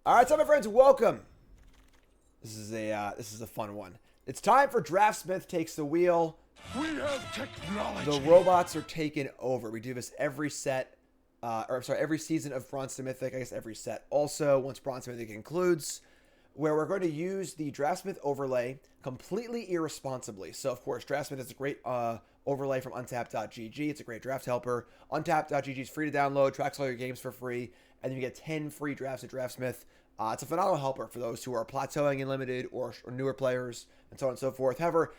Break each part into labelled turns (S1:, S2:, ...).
S1: All right, so my friends, welcome. This is a fun one. It's time for Draftsmith Takes the Wheel.
S2: We have technology.
S1: The robots are taken over. We do this every every season of Bronze to Mythic. I guess every set. Also, once Bronze to Mythic concludes, where we're going to use the Draftsmith overlay completely irresponsibly. So, of course, Draftsmith is a great overlay from Untapped.gg. It's a great draft helper. Untapped.gg is free to download, tracks all your games for free, and then you get 10 free drafts at Draftsmith. It's a phenomenal helper for those who are plateauing in Limited or newer players, and so on and so forth. However,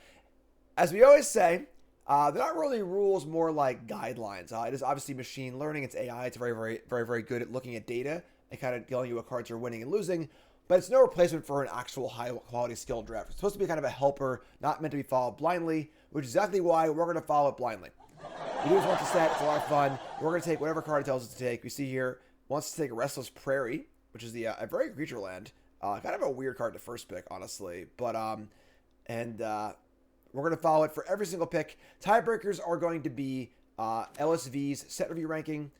S1: as we always say, they're not really rules, more like guidelines. It is obviously machine learning. It's AI. It's very good at looking at data and kind of telling you what cards are winning and losing. But it's no replacement for an actual high-quality skill draft. It's supposed to be kind of a helper, not meant to be followed blindly, which is exactly why we're going to follow it blindly. We do this once a set. It's a lot of fun. We're going to take whatever card it tells us to take. We see here, wants to take a Restless Prairie, which is a very creature land. Kind of a weird card to first pick, honestly. But, we're going to follow it for every single pick. Tiebreakers are going to be LSV's set review ranking,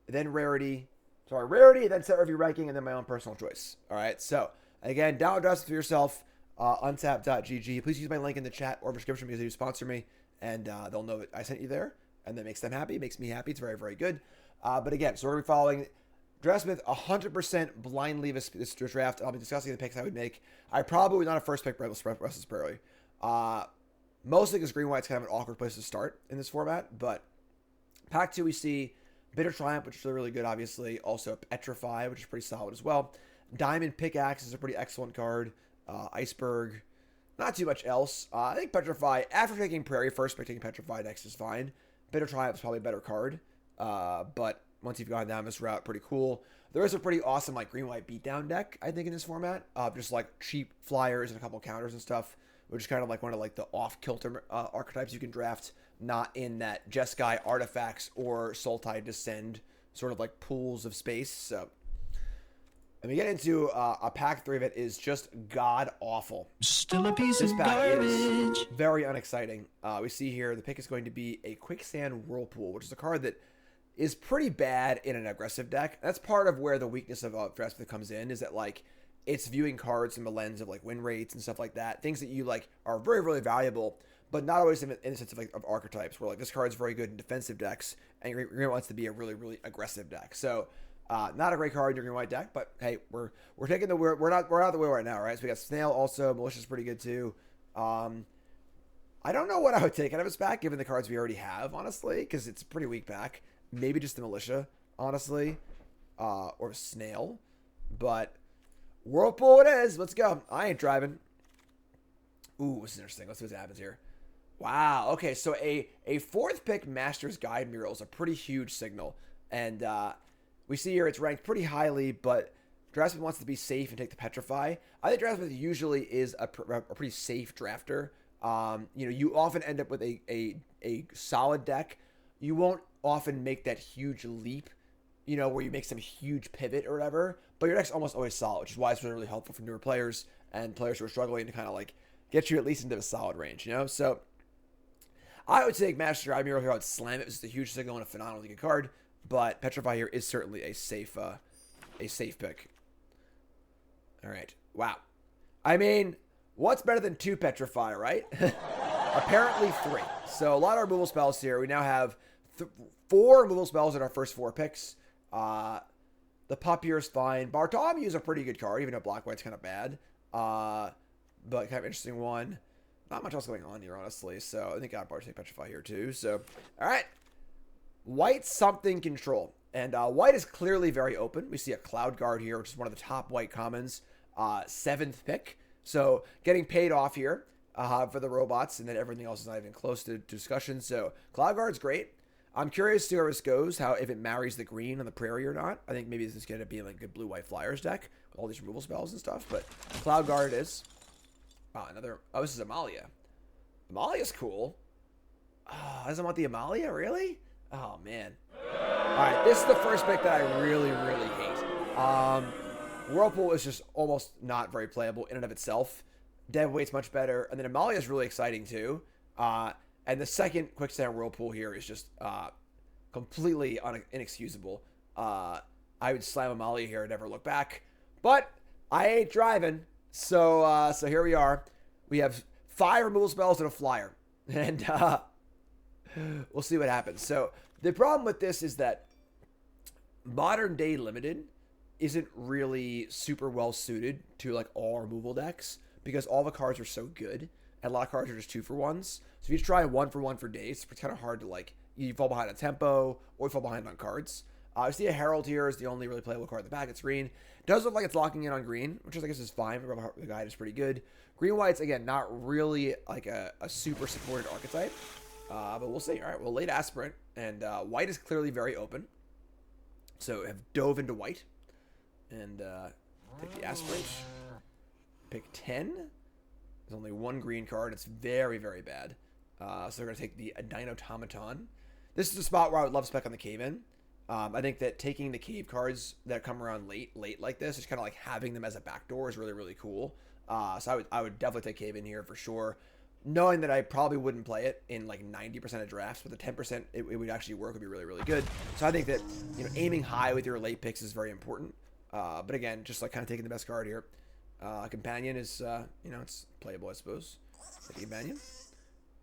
S1: then rarity, then set review ranking, and then my own personal choice. All right, so again, download Draftsmith for yourself, untapped.gg. Please use my link in the chat or description because they do sponsor me, and they'll know that I sent you there, and that makes them happy. It makes me happy. It's very good. But again, so we're going to be following Draftsmith 100% blindly this draft. I'll be discussing the picks I would make. I probably would not have first pick Restless Prairie. Mostly because green-white's kind of an awkward place to start in this format, but Pack 2 we see Bitter Triumph, which is really good, obviously. Also Petrify, which is pretty solid as well. Diamond Pickaxe is a pretty excellent card. Iceberg, not too much else. I think Petrify, after taking Prairie, first pick taking Petrify next is fine. Bitter Triumph is probably a better card, but once you've gone down this route, pretty cool. There is a pretty awesome like green-white beatdown deck, I think, in this format. Just like cheap flyers and a couple counters and stuff, which is kind of like one of like the off-kilter archetypes you can draft, not in that Jeskai Artifacts or Sultai Descend sort of like pools of space. So, and we get into a pack 3 of it is just god-awful.
S2: Still a piece
S1: This
S2: of
S1: pack
S2: garbage.
S1: is very unexciting. We see here the pick is going to be a Quicksand Whirlpool, which is a card that is pretty bad in an aggressive deck. That's part of where the weakness of Draftsmith comes in, is that like it's viewing cards from the lens of like win rates and stuff like that. Things that you like are very valuable, but not always in the sense of like of archetypes, where like this card's very good in defensive decks and your green wants to be a really aggressive deck. So not a great card in your green white deck, but hey, we're taking the we're out of the wheel right now, right? So we got Snail also, Malicia's pretty good too. I don't know what I would take out of his back given the cards we already have, honestly, because it's a pretty weak back. Maybe just the Militia, honestly, or Snail, but Whirlpool it is. Let's go. I ain't driving. Ooh, this is interesting. Let's see what happens here. Wow. Okay, so a fourth pick Master's Guide Mural is a pretty huge signal. And we see here it's ranked pretty highly, but Draftsmith wants to be safe and take the Petrify. I think Draftsmith usually is a pretty safe drafter. You often end up with a solid deck. You won't often make that huge leap, where you make some huge pivot or whatever, but your deck's almost always solid, which is why it's really helpful for newer players and players who are struggling to kind of like get you at least into a solid range, So I would take Master Guide Mural here. I would slam it. It's a huge signal and a phenomenally good card, but Petrify here is certainly a safe pick. All right. Wow. I mean, what's better than 2 Petrify, right? Apparently 3. So a lot of removal spells here. We now have 4 removal spells in our first 4 picks. The Pup here is fine. Bartholomew is a pretty good card, even though Black-White's kind of bad. But kind of interesting one. Not much else going on here, honestly. So I think I'd probably take Petrify here too. So, all right. White something control. And white is clearly very open. We see a Cloud Guard here, which is one of the top white commons. 7th pick. So getting paid off here for the robots. And then everything else is not even close to discussion. So Cloud Guard's great. I'm curious to see where this goes, if it marries the green on the Prairie or not. I think maybe this is going to be like a good blue-white Flyers deck with all these removal spells and stuff, but Cloud Guard is. Wow, this is Amalia. Amalia's cool. Oh, doesn't want the Amalia, really? Oh, man. All right, this is the first pick that I really hate. Whirlpool is just almost not very playable in and of itself. Deadweight's much better, and then Amalia's really exciting too. And the second Quicksand Whirlpool here is just completely inexcusable. I would slam Amalia here and never look back. But I ain't driving. So here we are. We have 5 removal spells and a flyer. And we'll see what happens. So the problem with this is that modern day limited isn't really super well suited to like all removal decks because all the cards are so good and a lot of cards are just 2-for-1s. So if you try 1-for-1 for days, it's kind of hard to like, you fall behind on tempo or you fall behind on cards. I see a Herald here is the only really playable card in the pack. It's green. It does look like it's locking in on green, which I guess is fine. The guide is pretty good. Green-white's, again, not really like a super supported archetype. But we'll see. All right, well, late Aspirant. And white is clearly very open. So have dove into white. And take the Aspirant. Pick 10. There's only 1 green card. It's very, very bad. So they're going to take the Dynatomaton. This is a spot where I would love spec on the Cave-In. I think that taking the cave cards that come around late like this, just kind of like having them as a backdoor is really, really cool. So I would definitely take Cave in here for sure. Knowing that I probably wouldn't play it in like 90% of drafts, but the 10% it would actually work would be really, really good. So I think that, you know, aiming high with your late picks is very important. But again, just like kind of taking the best card here. Companion is, you know, it's playable, I suppose. Take Companion.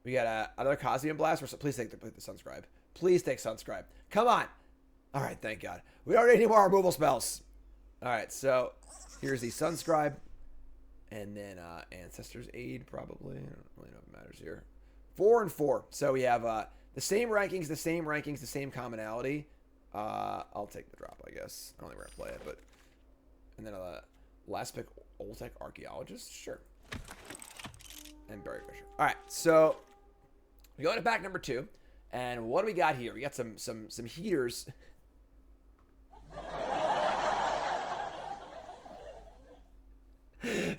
S1: We got another Cosmian Blast. Please take the Sunscribe. Please take Sunscribe. Come on. All right, thank God. We don't need any more removal spells. All right, so here's the Sunscribe. And then Ancestor's Aid, probably. I don't really know if it matters here. 4 and 4. So we have the same rankings, the same commonality. I'll take the drop, I guess. I don't think we're going to play it, but... And then last pick, Oltec Archaeologist. Sure. And Barry Fisher. All right, so we go to pack number 2. And what do we got here? We got some heaters...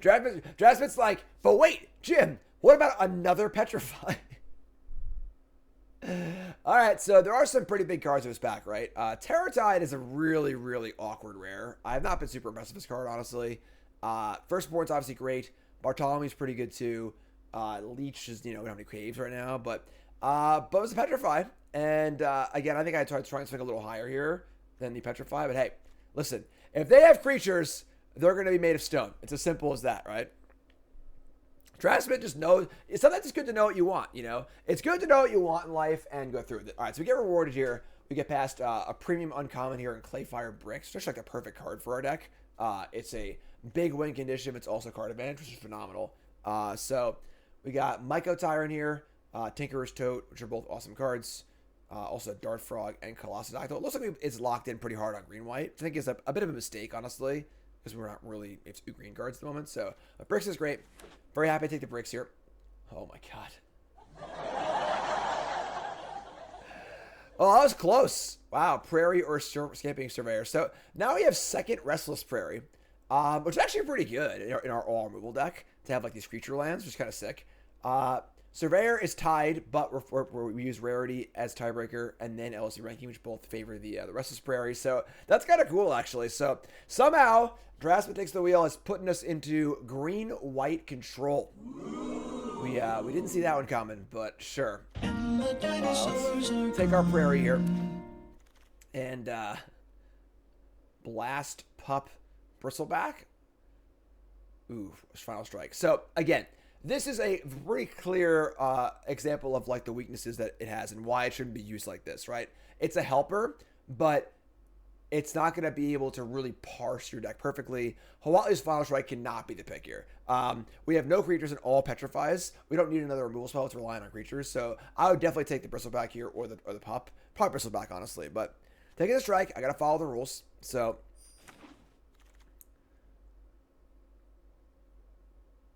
S1: Draftsmith's like, but wait, Jim, what about another Petrify? All right, so there are some pretty big cards in this pack, right? Terratide is a really, really awkward rare. I have not been super impressed with this card, honestly. Firstborn's obviously great. Bartholomew's pretty good too. Leech is, you know, we don't have any caves right now, but it was a Petrify. And again, I think I tried to swing a little higher here than the Petrify, but hey, listen, if they have creatures, they're going to be made of stone. It's as simple as that, right? Draftsmith just knows. Sometimes it's good to know what you want, you know? It's good to know what you want in life and go through it. All right, so we get rewarded here. We get past a premium uncommon here in Clayfire Bricks. Just like the perfect card for our deck. It's a big win condition. It's also card advantage, which is phenomenal. So we got Myco Tyrant here, Tinkerer's Tote, which are both awesome cards. Also Dart Frog and Colossadactyl. It looks like it's locked in pretty hard on green-white. I think it's a bit of a mistake, honestly, because we're not really, it's 2 green cards at the moment. So Bricks is great. Very happy to take the Bricks here. Oh my God. Oh, that was close. Wow, Prairie or Scamping Surveyor. So now we have second Restless Prairie, which is actually pretty good in our all removal deck to have like these creature lands, which is kind of sick. Surveyor is tied, but we use Rarity as tiebreaker, and then LSC ranking, which both favor the Restless Prairie. So that's kind of cool, actually. So somehow, Draftsmith Takes the Wheel is putting us into green-white control. We didn't see that one coming, but sure. Let's take our Prairie here. And Blast Pup Bristleback. Ooh, Final Strike. So, again, this is a pretty clear example of like the weaknesses that it has and why it shouldn't be used like this, right? It's a helper, but it's not going to be able to really parse your deck perfectly. Hawatli's Final Strike cannot be the pick here. We have no creatures in all Petrifies. We don't need another removal spell to rely on creatures, so I would definitely take the Bristleback here or the Pup. Probably Bristleback, honestly, but taking a strike, I got to follow the rules, so...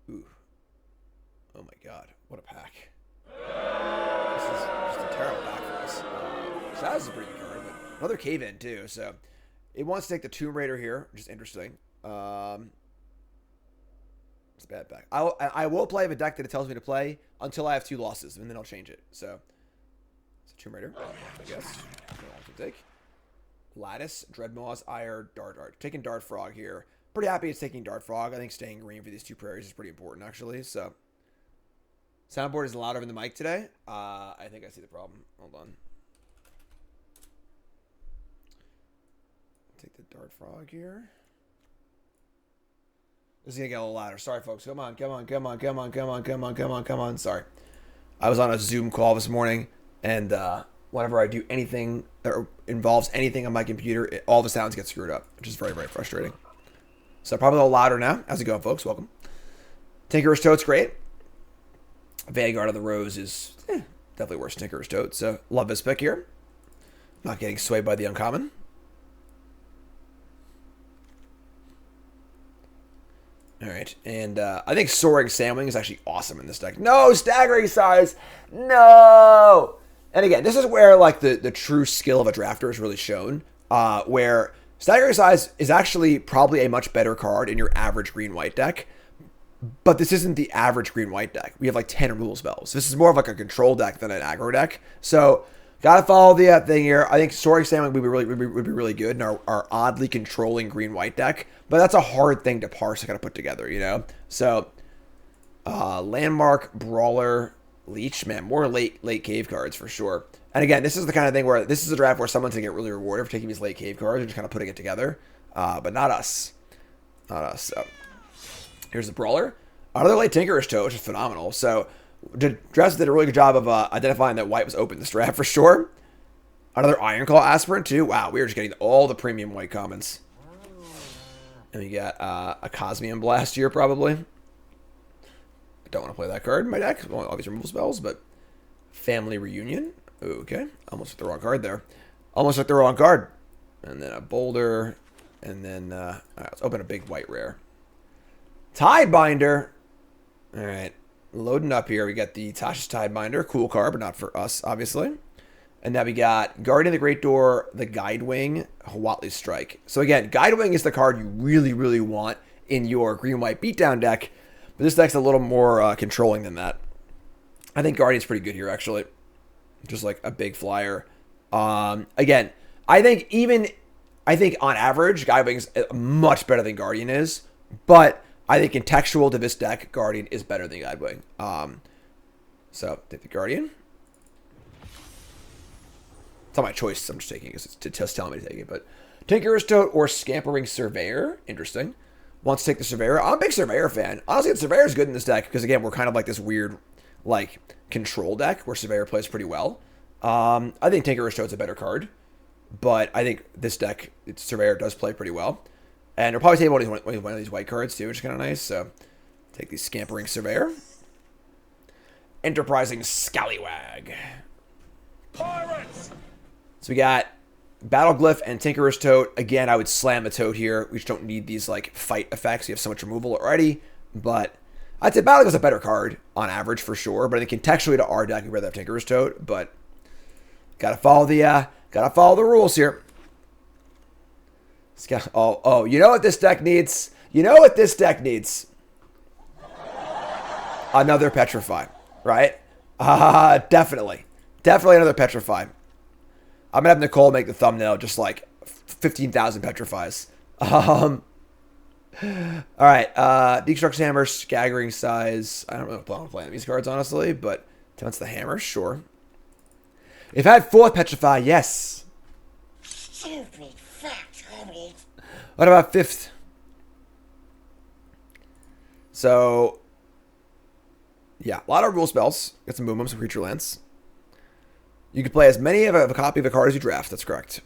S1: Ooh. Oh my God, what a pack. This is just a terrible pack for us. So that was a pretty good card, but another Cave-In too, so it wants to take the Tomb Raider here, which is interesting. It's a bad pack. I will play the deck that it tells me to play until I have 2 losses, and then I'll change it. So it's a Tomb Raider, I guess. Take. Lattice, Dreadmaw's Ire, Dart. Taking Dart Frog here. Pretty happy it's taking Dart Frog. I think staying green for these 2 prairies is pretty important, actually. So, soundboard is louder than the mic today. I think I see the problem. Hold on. Take the Dart Frog here. This is going to get a little louder. Sorry, folks. Come on. Sorry. I was on a Zoom call this morning, and whenever I do anything that involves anything on my computer, all the sounds get screwed up, which is very, very frustrating. So probably a little louder now. How's it going, folks? Welcome. Tinkerer's Toad's great. Vanguard of the Rose is definitely worse than Tinkerer's Toad. So love this pick here. Not getting swayed by the uncommon. All right, and I think Soaring Sandwing is actually awesome in this deck. No, Staggering Size, no. And again, this is where like the true skill of a drafter is really shown. Where Staggering Size is actually probably a much better card in your average green-white deck. But this isn't the average green-white deck. We have like 10 removal spells. This is more of like a control deck than an aggro deck. So gotta follow the thing here. I think Soaring Sandwing would be really good in our oddly controlling green-white deck. But that's a hard thing to parse. I gotta put together, you know. So Landmark, Brawler, Leech, man, more late cave cards for sure. And again, this is the kind of thing where this is a draft where someone's gonna get really rewarded for taking these late cave cards and just kind of putting it together. But not us. Not us. So here's the Brawler. Another late Tinkerer's Toad, which is phenomenal. So Draftsmith did a really good job of identifying that white was open this draft for sure. Another Ironclaw Aspirant too. Wow, we are just getting all the premium white commons. And we got a Cosmium Blast here probably. I don't want to play that card in my deck. All these removal spells, but Family Reunion. Okay, almost took the wrong card there. Almost took the wrong card. And then a Boulder. And then, all right, let's open a big white rare. Tidebinder. All right, loading up here. We got the Tasha's Tidebinder. Cool card, but not for us, obviously. And now we got Guardian of the Great Door, the Guidewing, Huatli Strike. So again, Guidewing is the card you really, really want in your green-white beatdown deck. But this deck's a little more controlling than that. I think Guardian's pretty good here, actually. Just like a big flyer. Again, I think on average, Guidewing's much better than Guardian is. But I think contextual to this deck, Guardian is better than Guidewing. So take the Guardian. It's not my choice. I'm just taking it because it's just telling me to take it. But Tinkerer's Toad or Scampering Surveyor. Interesting. Wants to take the Surveyor. I'm a big Surveyor fan. Honestly, the Surveyor's good in this deck because, again, we're kind of like this weird, like, control deck where Surveyor plays pretty well. I think Tinkerer's Toad's a better card. But I think this deck, Surveyor does play pretty well. And we'll probably take one of these white cards, too, which is kind of nice. So take the Scampering Surveyor. Enterprising Scallywag.
S2: Pirates!
S1: So we got Battleglyph and Tinkerer's Toad. Again, I would slam the Toad here. We just don't need these like fight effects. You have so much removal already. But I'd say Battleglyph's a better card on average for sure. But I think contextually to our deck, we'd rather have Tinkerer's Toad. But gotta follow the rules here. Oh, you know what this deck needs? You know what this deck needs? Another Petrify, right? Definitely another Petrify. I'm going to have Nicole make the thumbnail just like 15,000 Petrifies. All right. Deconstruct Hammer, Staggering Size. I don't know if I want to play these cards, honestly, but Defense the Hammer, sure. If I had fourth Petrify, yes.
S2: Stupid fact, homie.
S1: What about fifth? So, yeah, a lot of rule spells. Got some movements, some creature lands. You can play as many of a copy of a card as you draft. That's correct.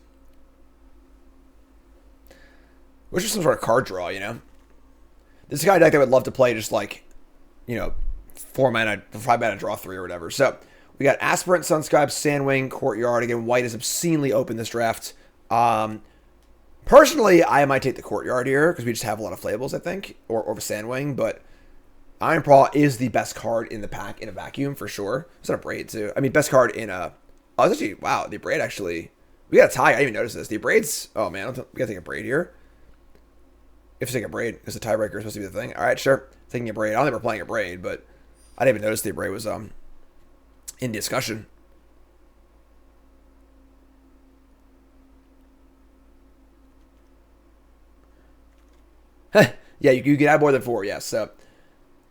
S1: Which is some sort of card draw, you know? This is the kind of deck that I would love to play just like, you know, 5 mana, draw 3 or whatever. So, we got Aspirant, Sunscribe, Sandwing, Courtyard. Again, white is obscenely open this draft. Personally, I might take the Courtyard here because we just have a lot of flayables, I think, or the Sandwing, but Iron Paw is the best card in the pack in a vacuum for sure. It's not a Braid too. I mean, best card in a... Oh, it's actually... Wow, the Braid actually... We got a tie. I didn't even notice this. The Braids... Oh, man. We got to take a Braid here. We have to take a Braid because the tiebreaker is supposed to be the thing. All right, sure. Taking a Braid. I don't think we're playing a Braid, but I didn't even notice the Braid was in discussion. Yeah, you can add more than 4, yes. So,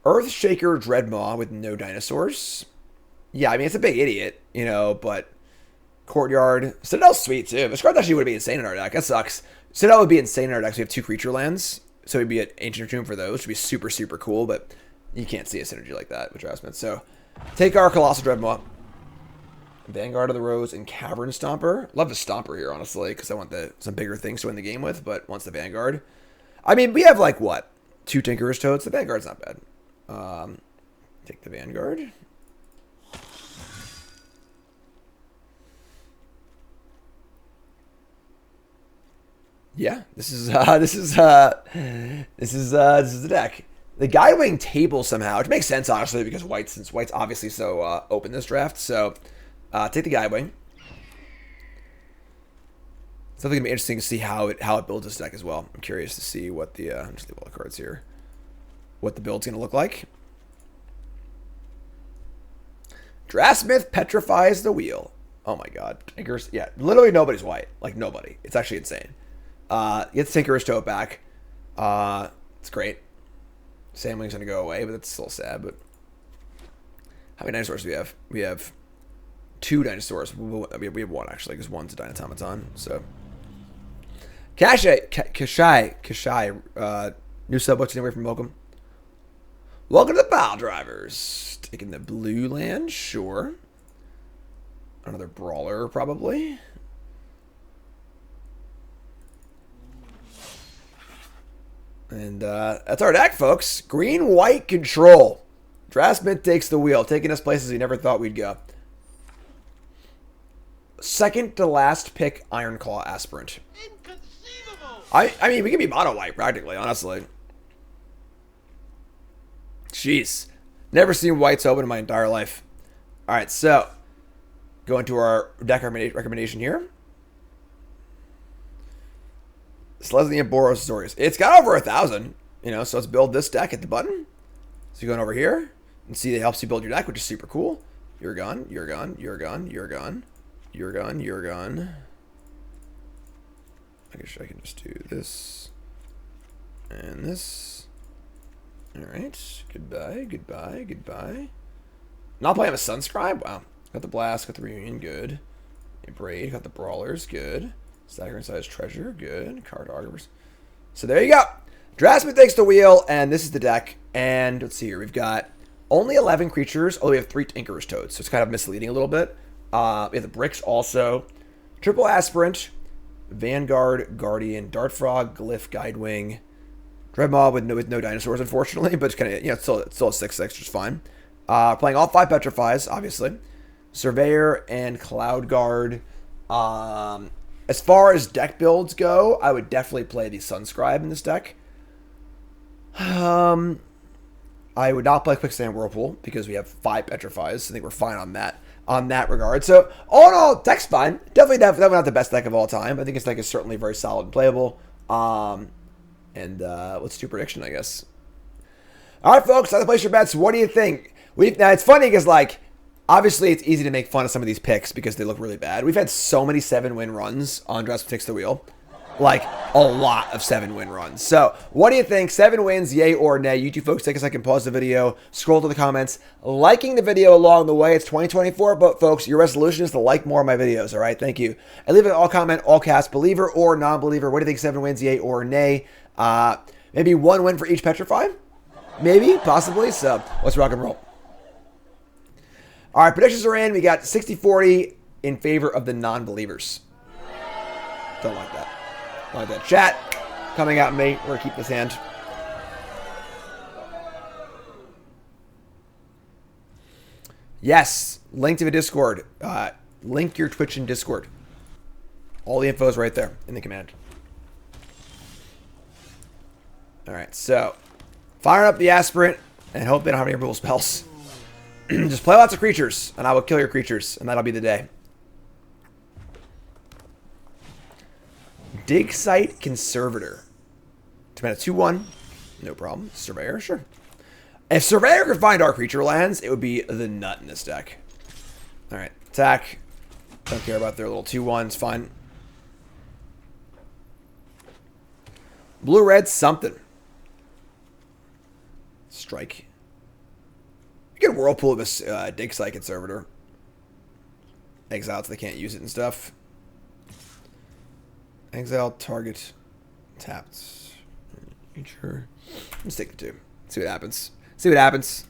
S1: Earthshaker Dreadmaw with no dinosaurs. Yeah, I mean, it's a big idiot, you know, but Courtyard. Citadel's sweet, too. This card actually would be insane in our deck. That sucks. Citadel would be insane in our deck. So we have 2 creature lands. So it'd be an Ancient Tomb for those, which would be super, super cool, but you can't see a synergy like that with Draftsmith. So take our Colossal Dreadmaw, Vanguard of the Rose, and Cavern Stomper. Love the Stomper here, honestly, because I want some bigger things to win the game with, but once the Vanguard. I mean, we have like, what? 2 Tinkerer's Toads? The Vanguard's not bad. Take the Vanguard. Yeah, this is the deck. The Guidewing table somehow, which makes sense honestly because since White's obviously so open this draft. So take the Guidewing. It's definitely gonna be interesting to see how it builds this deck as well. I'm curious to see what the just leave all the cards here. What the build's gonna look like. Draftsmith petrifies the wheel. Oh my god, Tinkers, yeah, literally nobody's white. Like nobody. It's actually insane. Get the Tinkerer's Toe back. It's great. Samling's gonna go away, but that's still sad. But how many dinosaurs do we have? We have 2 dinosaurs. We have 1 actually, because 1's a Dynatomaton. So Kashai, new sub. What's anywhere from welcome? Welcome to the Pile Drivers. Taking the blue land, sure. Another brawler, probably. And that's our deck, folks. Green-white control. Draftsmith takes the wheel, taking us places we never thought we'd go. Second to last pick, Ironclaw Aspirant. Inconceivable. I mean, we can be mono-white, practically, honestly. Jeez. Never seen whites open in my entire life. All right, so go into our deck recommendation here. Selesnya Boros. It's got over 1,000, so let's build this deck at the button. So you're going over here and see it helps you build your deck, which is super cool. You're gone, you're gone, you're gone, you're gone, you're gone, you're gone. I guess I can just do this and this. All right, goodbye, goodbye, goodbye. Not playing a Sunscribe? Wow. Got the Blast, got the Reunion, good. Braid, got the Brawlers, good. Staggering Size Treasure, good. Cartographers. So there you go. Draftsmith takes the wheel, and this is the deck. And let's see here. We've got only 11 creatures, although we have 3 Tinkerer's Toads, so it's kind of misleading a little bit. We have the bricks also. Triple Aspirant, Vanguard, Guardian, Dart Frog, Glyph, Guidewing, Dreadmaw with no dinosaurs, unfortunately, but it's kind of, it's still a 6/6, which is fine. Playing all 5 Petrifies, obviously. Surveyor and Cloud Guard. As far as deck builds go, I would definitely play the Sunscribe in this deck. I would not play Quicksand Whirlpool because we have 5 Petrifies. I think we're fine on that regard. So all in all, deck's fine. Definitely not the best deck of all time. I think this deck is certainly very solid and playable. Let's do prediction, I guess. All right, folks, let's place your bets. What do you think? Now it's funny because obviously, it's easy to make fun of some of these picks because they look really bad. We've had so many 7-win runs on Draftsmith Takes the Wheel. Like, a lot of 7-win runs. So, what do you think? 7 wins, yay or nay? You two folks, take a second, pause the video, scroll to the comments. Liking the video along the way. It's 2024, but folks, your resolution is to like more of my videos, all right? Thank you. And leave an all comment, all cast, believer or non-believer. What do you think? 7 wins, yay or nay? Maybe 1 win for each Petrify? Maybe, possibly. So, let's rock and roll. All right, predictions are in. We got 60-40 in favor of the non-believers. Don't like that. Don't like that. Chat coming at me. We're going to keep this hand. Yes. Link to the Discord. Link your Twitch and Discord. All the info is right there in the command. All right, so fire up the Aspirant and hope they don't have any removal spells. Just play lots of creatures, and I will kill your creatures, and that'll be the day. Dig Site Conservator. Mana 2/1. No problem. Surveyor, sure. If Surveyor could find our creature lands, it would be the nut in this deck. Alright, attack. Don't care about their little 2/1s, fine. Blue-red something. Strike. You can Whirlpool this Dig Site Conservator. Exile so they can't use it and stuff. Exile target tapped. Sure. Let's take the 2. See what happens. See what happens.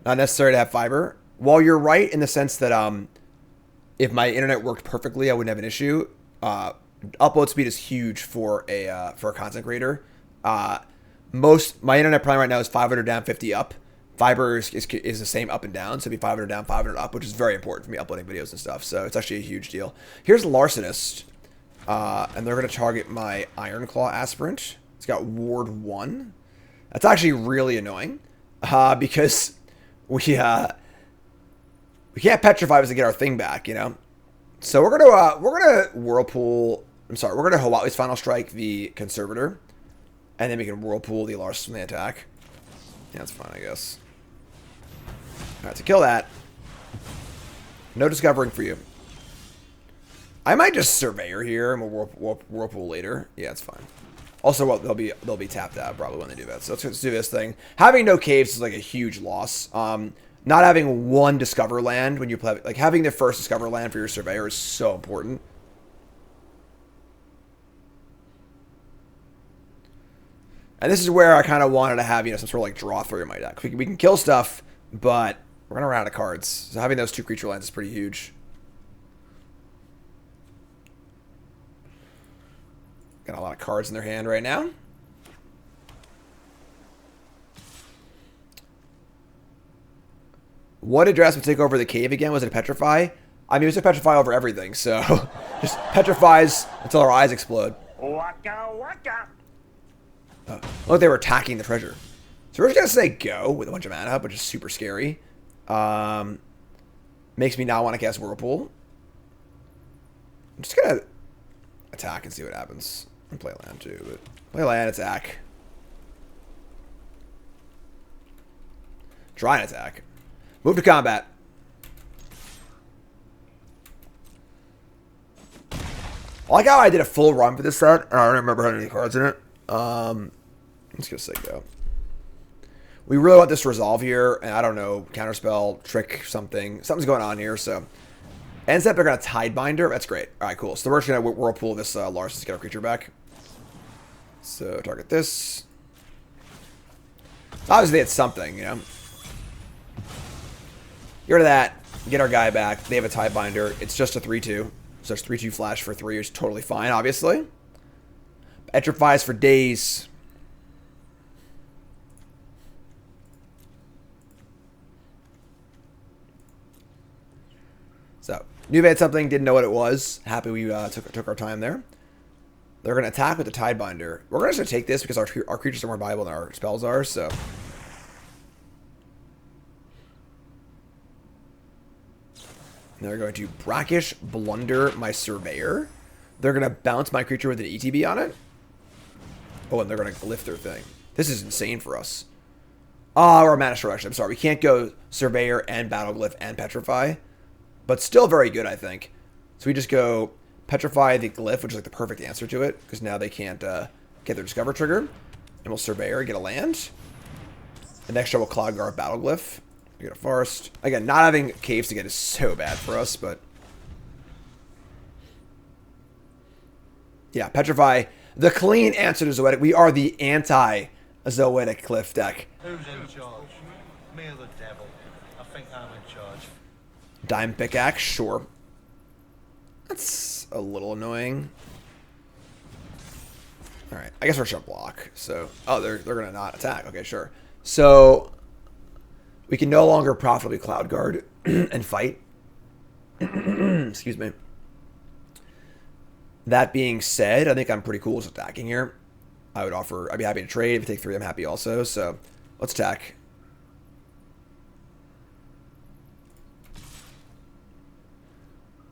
S1: Not necessary to have fiber. While you're right in the sense that if my internet worked perfectly, I wouldn't have an issue. Upload speed is huge for a content creator. My internet plan right now is 500 down, 50 up. Fiber is the same up and down, so it'd be 500 down, 500 up, which is very important for me uploading videos and stuff. So it's actually a huge deal. Here's Larcenist, and they're going to target my Ironclaw Aspirant. It's got Ward 1. That's actually really annoying because we can't Petrify us to get our thing back, you know. So we're gonna Whirlpool. I'm sorry, we're gonna Hawaii's Final Strike the Conservator, and then we can Whirlpool the Larcenist attack. Yeah, that's fine, I guess. Alright, to kill that. No discovering for you. I might just Surveyor here, and we'll Whirlpool later. Yeah, it's fine. Also, well, they'll be tapped out probably when they do that. So let's do this thing. Having no caves is like a huge loss. Not having one Discover land when you play, like having the first Discover land for your Surveyor is so important. And this is where I kind of wanted to have, you know, some sort of like draw through in my deck. We can kill stuff, but we're going to run out of cards. So having those 2 creature lands is pretty huge. Got a lot of cards in their hand right now. What did Draftsmith take over the cave again? Was it a Petrify? I mean, it was a Petrify over everything, so just petrifies until our eyes explode.
S2: Waka waka.
S1: Look, they were attacking the treasure. So we're just going to say go with a bunch of mana, which is super scary. Makes me not want to cast Whirlpool. I'm just going to attack and see what happens. And play land too, but play land, attack. Try and attack. Move to combat. I like how I did a full run for this set, and I don't remember how many cards in it. I'm just gonna say go. We really want this to resolve here, and I don't know, counterspell, trick, something's going on here. So ends up they're gonna Tidebinder. That's great. All right, cool. So we're just gonna Whirlpool this Larcenist to get our creature back. So target this. Obviously it's something, you know. Get rid of that. Get our guy back. They have a Tidebinder. It's just a 3/2. So it's 3/2 flash for 3 is totally fine, obviously. Petrifies for days. So, knew they had something, didn't know what it was. Happy we took our time there. They're going to attack with the Tidebinder. We're going to take this because our creatures are more valuable than our spells are, so. They're going to Brackish Blunder my Surveyor. They're going to bounce my creature with an ETB on it. Oh, and they're going to glyph their thing. This is insane for us. Or Mana Destruction. I'm sorry. We can't go Surveyor and Battle Glyph and Petrify. But still very good, I think. So we just go Petrify the Glyph, which is like the perfect answer to it. Because now they can't get their Discover trigger. And we'll Surveyor, get a land. The next show we'll Cloudguard Battle Glyph. We get a Forest. Again, not having caves to get is so bad for us, but. Yeah, Petrify. The clean answer to Zoetic. We are the anti-Zoetic Cliff deck.
S3: Who's in charge? Me or the devil? I think I'm in charge.
S1: Dime Pickaxe, sure. That's a little annoying. Alright, I guess we're just gonna block. So, oh, they're gonna not attack. Okay, sure. So, we can no longer profitably Cloud Guard and fight. Excuse me. That being said, I think I'm pretty cool with attacking here. I'd be happy to trade. If you take 3, I'm happy also. So, let's attack.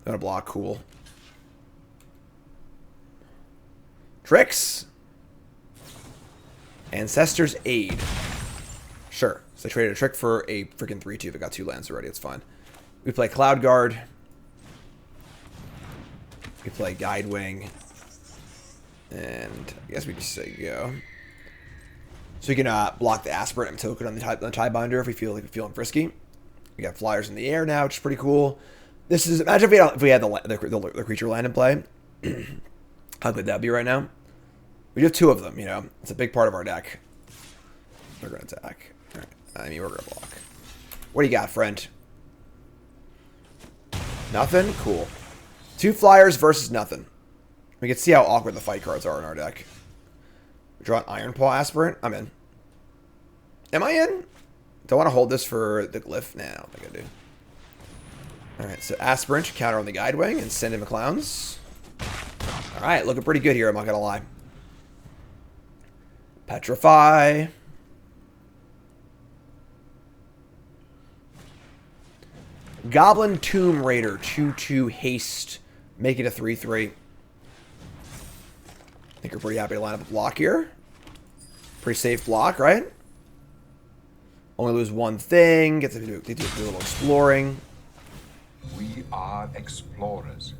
S1: Gonna block, cool. Tricks. Ancestor's Aid. Sure. So I traded a trick for a freaking 3/2 that got 2 lands already. It's fine. We play Cloud Guard. We play Guidewing. And I guess we just say go. So we can block the Aspirant and token on the Tidebinder if we feel like we're feeling frisky. We got flyers in the air now, which is pretty cool. This is, imagine if we had the creature land in play. How good that'd be right now. We have 2 of them, you know. It's a big part of our deck. They're going to attack. All right. I mean, we're going to block. What do you got, friend? Nothing? Cool. 2 flyers versus nothing. We can see how awkward the fight cards are in our deck. We draw an Iron Paw Aspirant. I'm in. Am I in? Do I want to hold this for the glyph? Nah, I don't think I do. Alright, so Aspirant, counter on the Guidewing, and send in the Clowns. Alright, looking pretty good here, I'm not going to lie. Petrify. Goblin Tomb Raider, 2/2 haste. Make it a 3/3. I think we're pretty happy to line up a block here. Pretty safe block, right? Only lose 1 thing. Get to do a little exploring.
S4: We are explorers.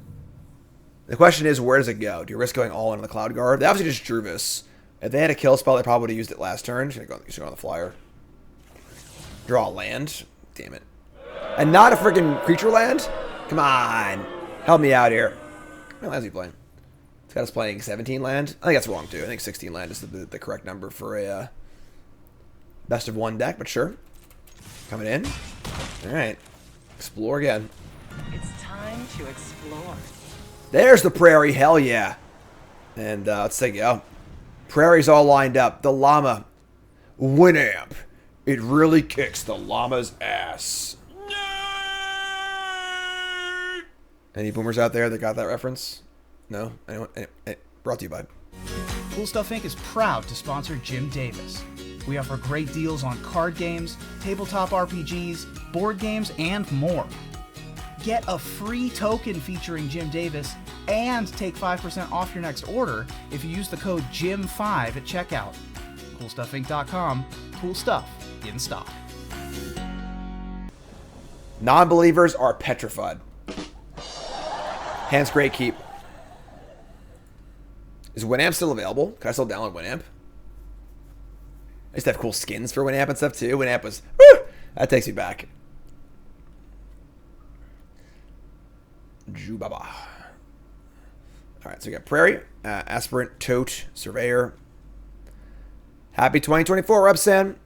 S1: The question is, where does it go? Do you risk going all in on the Cloud Guard? They obviously just drew this. If they had a kill spell, they probably would have used it last turn. Should have gone on the flyer. Draw a land. Damn it. And not a freaking creature land? Come on. Help me out here. How many lands are you playing? It's got us playing 17 land. I think that's wrong, too. I think 16 land is the correct number for a best of 1 deck, but sure. Coming in. All right. Explore again.
S5: It's time to explore.
S1: There's the prairie. Hell yeah. And let's take it out. Prairie's all lined up. The llama. Winamp. It really kicks the llama's ass. Any boomers out there that got that reference? No? Anyone? Brought to you by
S6: Cool Stuff Inc. is proud to sponsor Jim Davis. We offer great deals on card games, tabletop RPGs, board games, and more. Get a free token featuring Jim Davis and take 5% off your next order if you use the code JIM5 at checkout. CoolStuffInc.com. Cool stuff in stock.
S1: non-believers are petrified. Hand's great keep. Is Winamp still available? Can I still download Winamp? I used to have cool skins for Winamp and stuff too. Winamp was... Woo! That takes me back. Jubaba. Alright, so we got Prairie, Aspirant, Tote, Surveyor. Happy 2024, Repsan.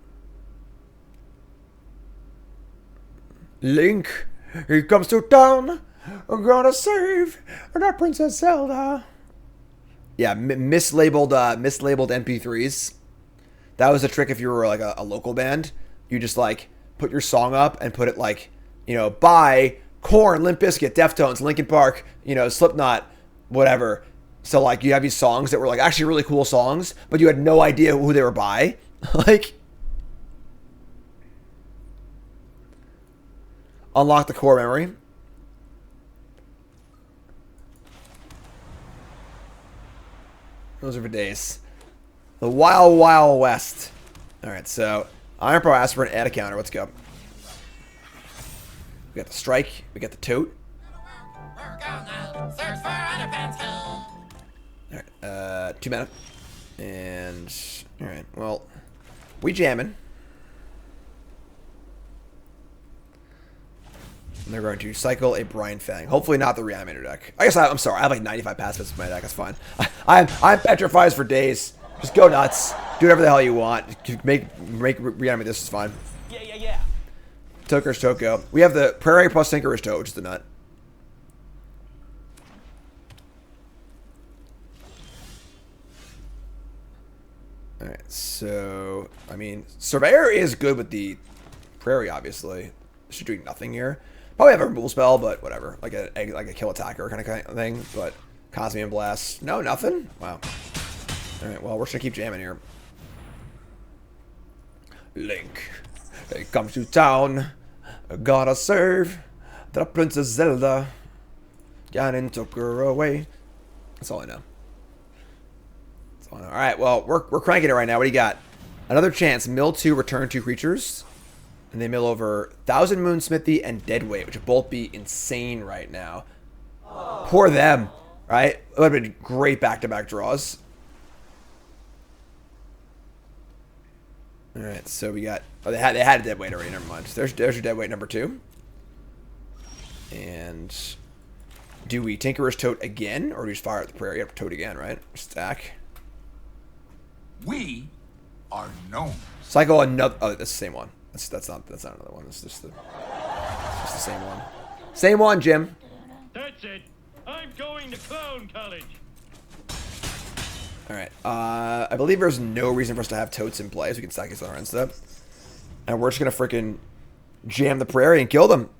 S1: Link, he comes to town. I'm gonna save that Princess Zelda. Yeah, mislabeled MP3s. That was a trick if you were like a local band. You just like put your song up and put it like, you know, by Korn, Limp Bizkit, Deftones, Linkin Park, you know, Slipknot, whatever. So like you have these songs that were like actually really cool songs, but you had no idea who they were by. Like, unlock the core memory. Those are for days. The Wild Wild West. Alright, so Iron Pro Aspirant, add a counter. Let's go. We got the Strike. We got the Tote. Alright, 2 mana. And, alright, well, we jamming. And they're going to cycle a Brian Fang. Hopefully not the Reanimator deck. I guess I'm sorry. I have like 95 passives in my deck. That's fine. I'm petrified for days. Just go nuts. Do whatever the hell you want. Make Reanimate this is fine.
S5: Yeah.
S1: Toker's Toko. We have the Prairie plus Tinker's Toe, which is the nut. Alright, so I mean, Surveyor is good with the Prairie, obviously. Should do nothing here. Probably have a removal spell, but whatever. Like a kill attacker kind of thing. But Cosmian Blast. No, nothing? Wow. Alright, well, we're just gonna keep jamming here. Link. He comes to town. Gotta serve the Princess Zelda. Ganon took her away. That's all I know. That's all I know. Alright, well, we're cranking it right now. What do you got? Another chance. Mill 2, return 2 creatures. And they mill over Thousand Moon Smithy and Deadweight, which would both be insane right now. Poor them, right? It would have been great back-to-back draws. All right, so we got... Oh, they had a Deadweight already. Never mind. There's your Deadweight number 2. And do we Tinkerer's Tote again, or do we just fire at the prairie? Tote again, right? Stack.
S4: We are known.
S1: Cycle another. Oh, that's the same one. That's not another one. It's just the same one. Same one, Jim.
S2: That's it. I'm going to clown college.
S1: All right. I believe there's no reason for us to have totes in play, so we can stack these on our end step. And we're just gonna freaking jam the prairie and kill them.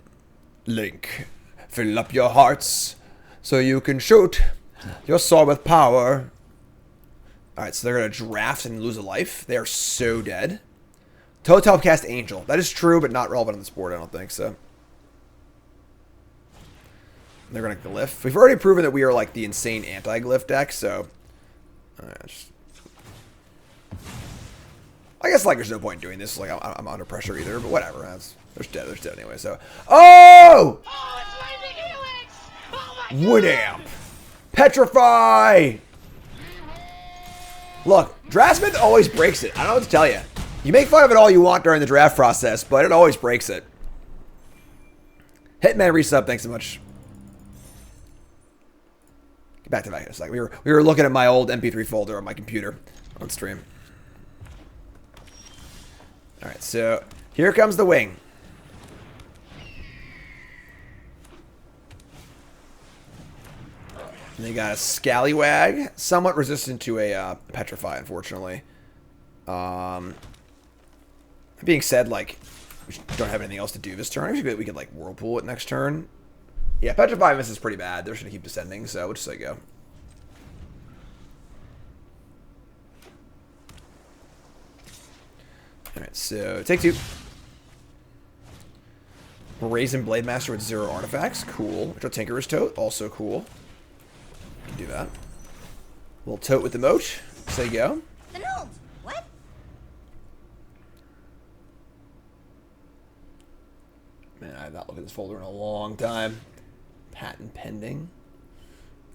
S1: Link, fill up your hearts so you can shoot your sword with power. All right, so they're gonna draft and lose a life. They are so dead. Totes help cast Angel. That is true, but not relevant on this board. I don't think so. They're gonna glyph. We've already proven that we are like the insane anti-glyph deck, so. I guess like there's no point in doing this. Like I'm under pressure either, but whatever. There's dead anyway. So oh,
S2: it's my helix! Oh my
S1: Wood Amp, Petrify. Look, Draftsmith always breaks it. I don't know what to tell you. You make fun of it all you want during the draft process, but it always breaks it. Hitman resub, thanks so much. Get back to that in a second. We were looking at my old MP3 folder on my computer on stream. All right, so here comes the wing. And they got a Scallywag, somewhat resistant to a Petrify, unfortunately. Being said, like, we don't have anything else to do this turn. I think we could like Whirlpool it next turn. Yeah, Petrify misses pretty bad. They're just gonna keep descending, so we'll just let it go. Alright, so take two. Raisin Blade Master with 0 artifacts. Cool. Retro Tinkerer's Tote. Also cool. Can do that. Little tote with the moat. Say go.
S7: The note. What?
S1: Man, I have not looked at this folder in a long time. Patent pending.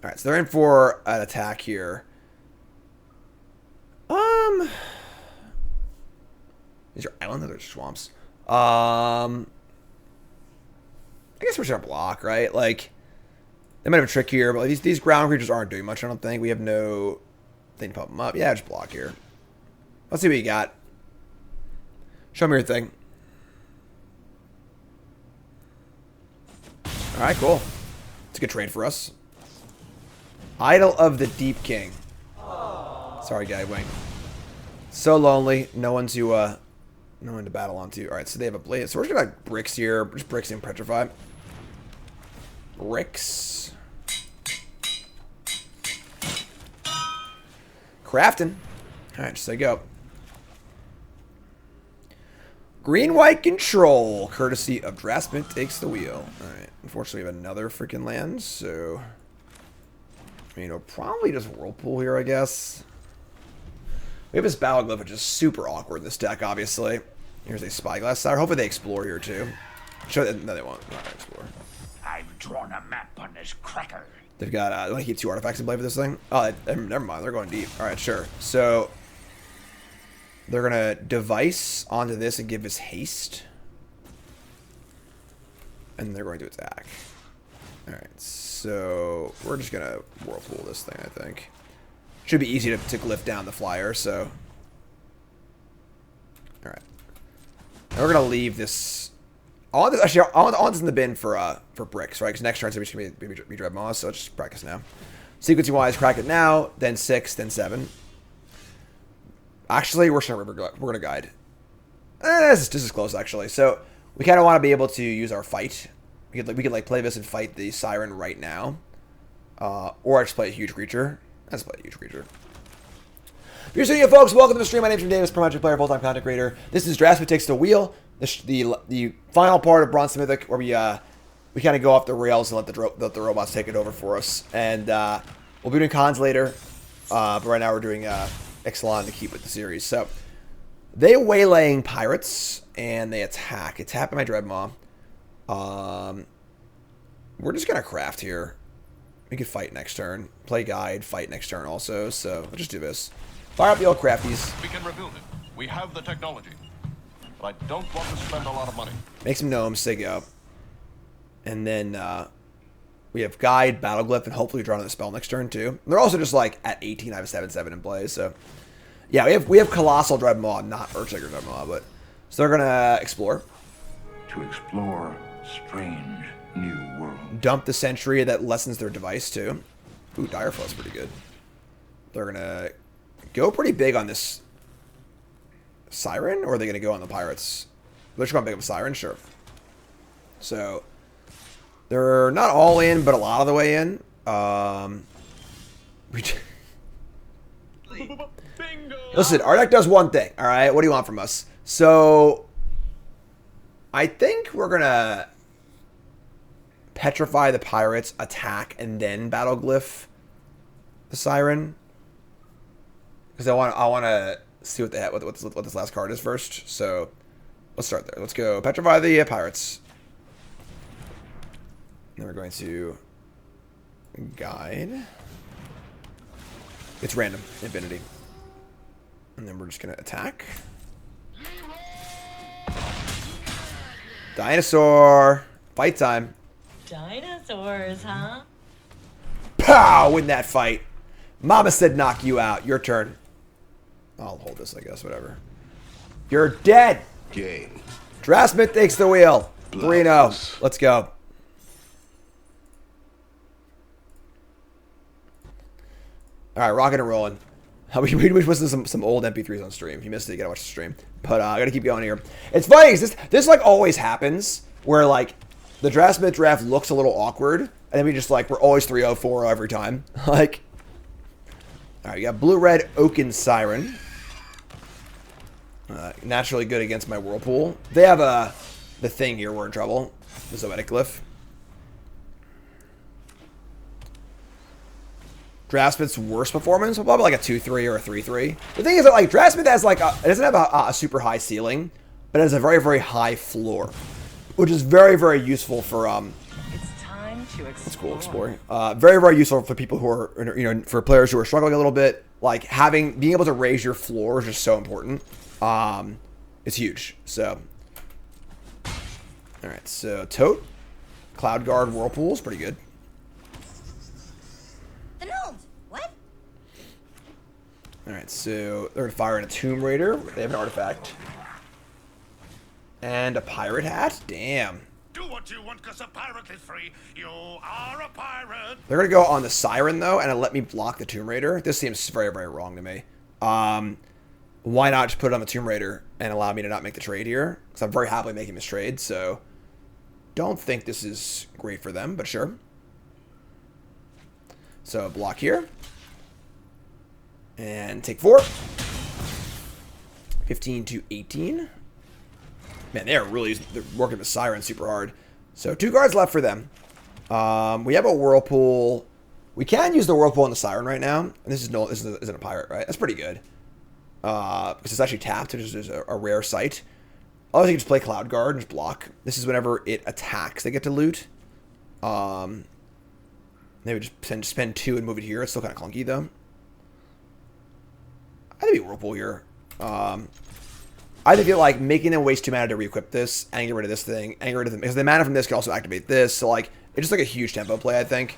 S1: Alright, so they're in for an attack here. These are islands, they're swamps. I guess we're just gonna block, right? Like, they might have a trick here, but like, these ground creatures aren't doing much, I don't think. We have no thing to pump them up. Yeah, just block here. Let's see what you got. Show me your thing. Alright, cool. It's a good trade for us. Idol of the Deep King. Sorry, guy, Wing. So lonely. No one to battle onto. Alright, so they have a blade. So we're just gonna like bricks here. Just bricks and Petrify. Bricks. Crafting. Alright, just say go. Green-white control, courtesy of Draftsmith Takes the Wheel. Alright, unfortunately we have another freaking land, so... I mean, we'll probably just Whirlpool here, I guess. We have this Battle Glyph, which is super awkward in this deck, obviously. Here's a Spyglass Tower. Hopefully they explore here, too. Show that, no, they won't. They're not gonna explore.
S3: I've drawn a map on this cracker.
S1: They've got, they want to keep 2 artifacts in play for this thing? Oh, never mind. They're going deep. Alright, sure. So... they're going to device onto this and give us haste. And they're going to attack. Alright, so we're just going to Whirlpool this thing, I think. Should be easy to glyph down the flyer, so... Alright. Now we're going to leave this... I want this in the bin for bricks, right? Because next turn, so we're just going to be Dread Moss, so let's just practice now. Sequencing-wise, crack it now, then 6, then 7. Actually, we're gonna guide. This is close, actually. So we kind of want to be able to use our fight. We could like play this and fight the Siren right now, or just play a huge creature. Let's play a huge creature. If you're seeing it, folks, welcome to the stream. My name's Jim Davis, Pro-Magic player, full-time content creator. This is Draftsmith Takes the Wheel, the final part of Bronze Mythic, where we kind of go off the rails and let the robots take it over for us. And we'll be doing cons later, but right now we're doing Ixalan to keep with the series. So they waylaying pirates and they attack. It's happened my Dreadmaw. We're just gonna craft here. We could fight next turn. Play guide, fight next turn also. So we'll just do this. Fire up the old crafties.
S8: We can rebuild it. We have the technology. But I don't want to spend a lot of money.
S1: Make some gnomes, say go. And then we have Guide, Battleglyph, and hopefully draw another spell next turn too. And they're also just like at 18. I have a 7/7 in play, so yeah, we have Colossal Dreadmaw, not Earthshaker Dreadmaw, but so they're gonna explore.
S4: To explore strange new worlds.
S1: Dump the Sentry that lessens their device too. Ooh, Direflow's pretty good. They're gonna go pretty big on this Siren, or are they gonna go on the Pirates? They're just going big on Siren, sure. So they're not all in, but a lot of the way in. Listen, our deck does one thing, all right? What do you want from us? So I think we're going to Petrify the Pirates, attack, and then Battleglyph the Siren. Because I want to see what this last card is first. So let's start there. Let's go Petrify the Pirates. Then we're going to Guide. It's random, Infinity. And then we're just going to attack. Dinosaur. Fight time.
S5: Dinosaurs, huh?
S1: Pow! Win that fight. Mama said knock you out. Your turn. I'll hold this, I guess. Whatever. You're dead.
S4: Game.
S1: Draftsmith takes the wheel. 3-0. Let's go. All right, rocking and rolling. We listened to some old MP3s on stream. If you missed it, you gotta watch the stream. But I gotta keep going here. It's funny because this like always happens where like the Draftsmith draft looks a little awkward, and then we just like we're always 3-0, 4-0 every time. Like, all right, you got blue-red Oaken Siren. Naturally good against my Whirlpool. They have the thing here. We're in trouble. The Zoetic Glyph. Draftsmith's worst performance, probably like a 2-3 or a 3-3. The thing is that like Draftsmith has like it doesn't have a super high ceiling, but it has a very, very high floor, which is very, very useful for
S5: It's time to explore.
S1: That's cool, exploring. Very, very useful for people who are for players who are struggling a little bit. Like being able to raise your floor is just so important. It's huge. So, all right. So Tote, Cloud Guard, Whirlpool is pretty good.
S7: The gnomes. What?
S1: All right. So they're gonna fire in a Tomb Raider. They have an artifact and a pirate hat. Damn.
S3: Do what you want, cause a pirate is free. You are a pirate.
S1: They're gonna go on the Siren though, and let me block the Tomb Raider. This seems very, very wrong to me. Why not just put it on the Tomb Raider and allow me to not make the trade here? Because I'm very happily making this trade, so don't think this is great for them, but sure. So block here. And take 4. 15 to 18. Man, they're working with Siren super hard. So 2 cards left for them. We have a Whirlpool. We can use the Whirlpool and the Siren right now. And this isn't a pirate, right? That's pretty good. Because it's actually tapped, which is a rare sight. Otherwise, you can just play Cloud Guard and just block. This is whenever it attacks, they get to loot. They would just spend 2 and move it here. It's still kind of clunky, though. I think it'd be Whirlpool here. I think like making them waste 2 mana to re-equip this and get rid of this thing, and get rid of them, because the mana from this can also activate this. So like it's just like a huge tempo play, I think.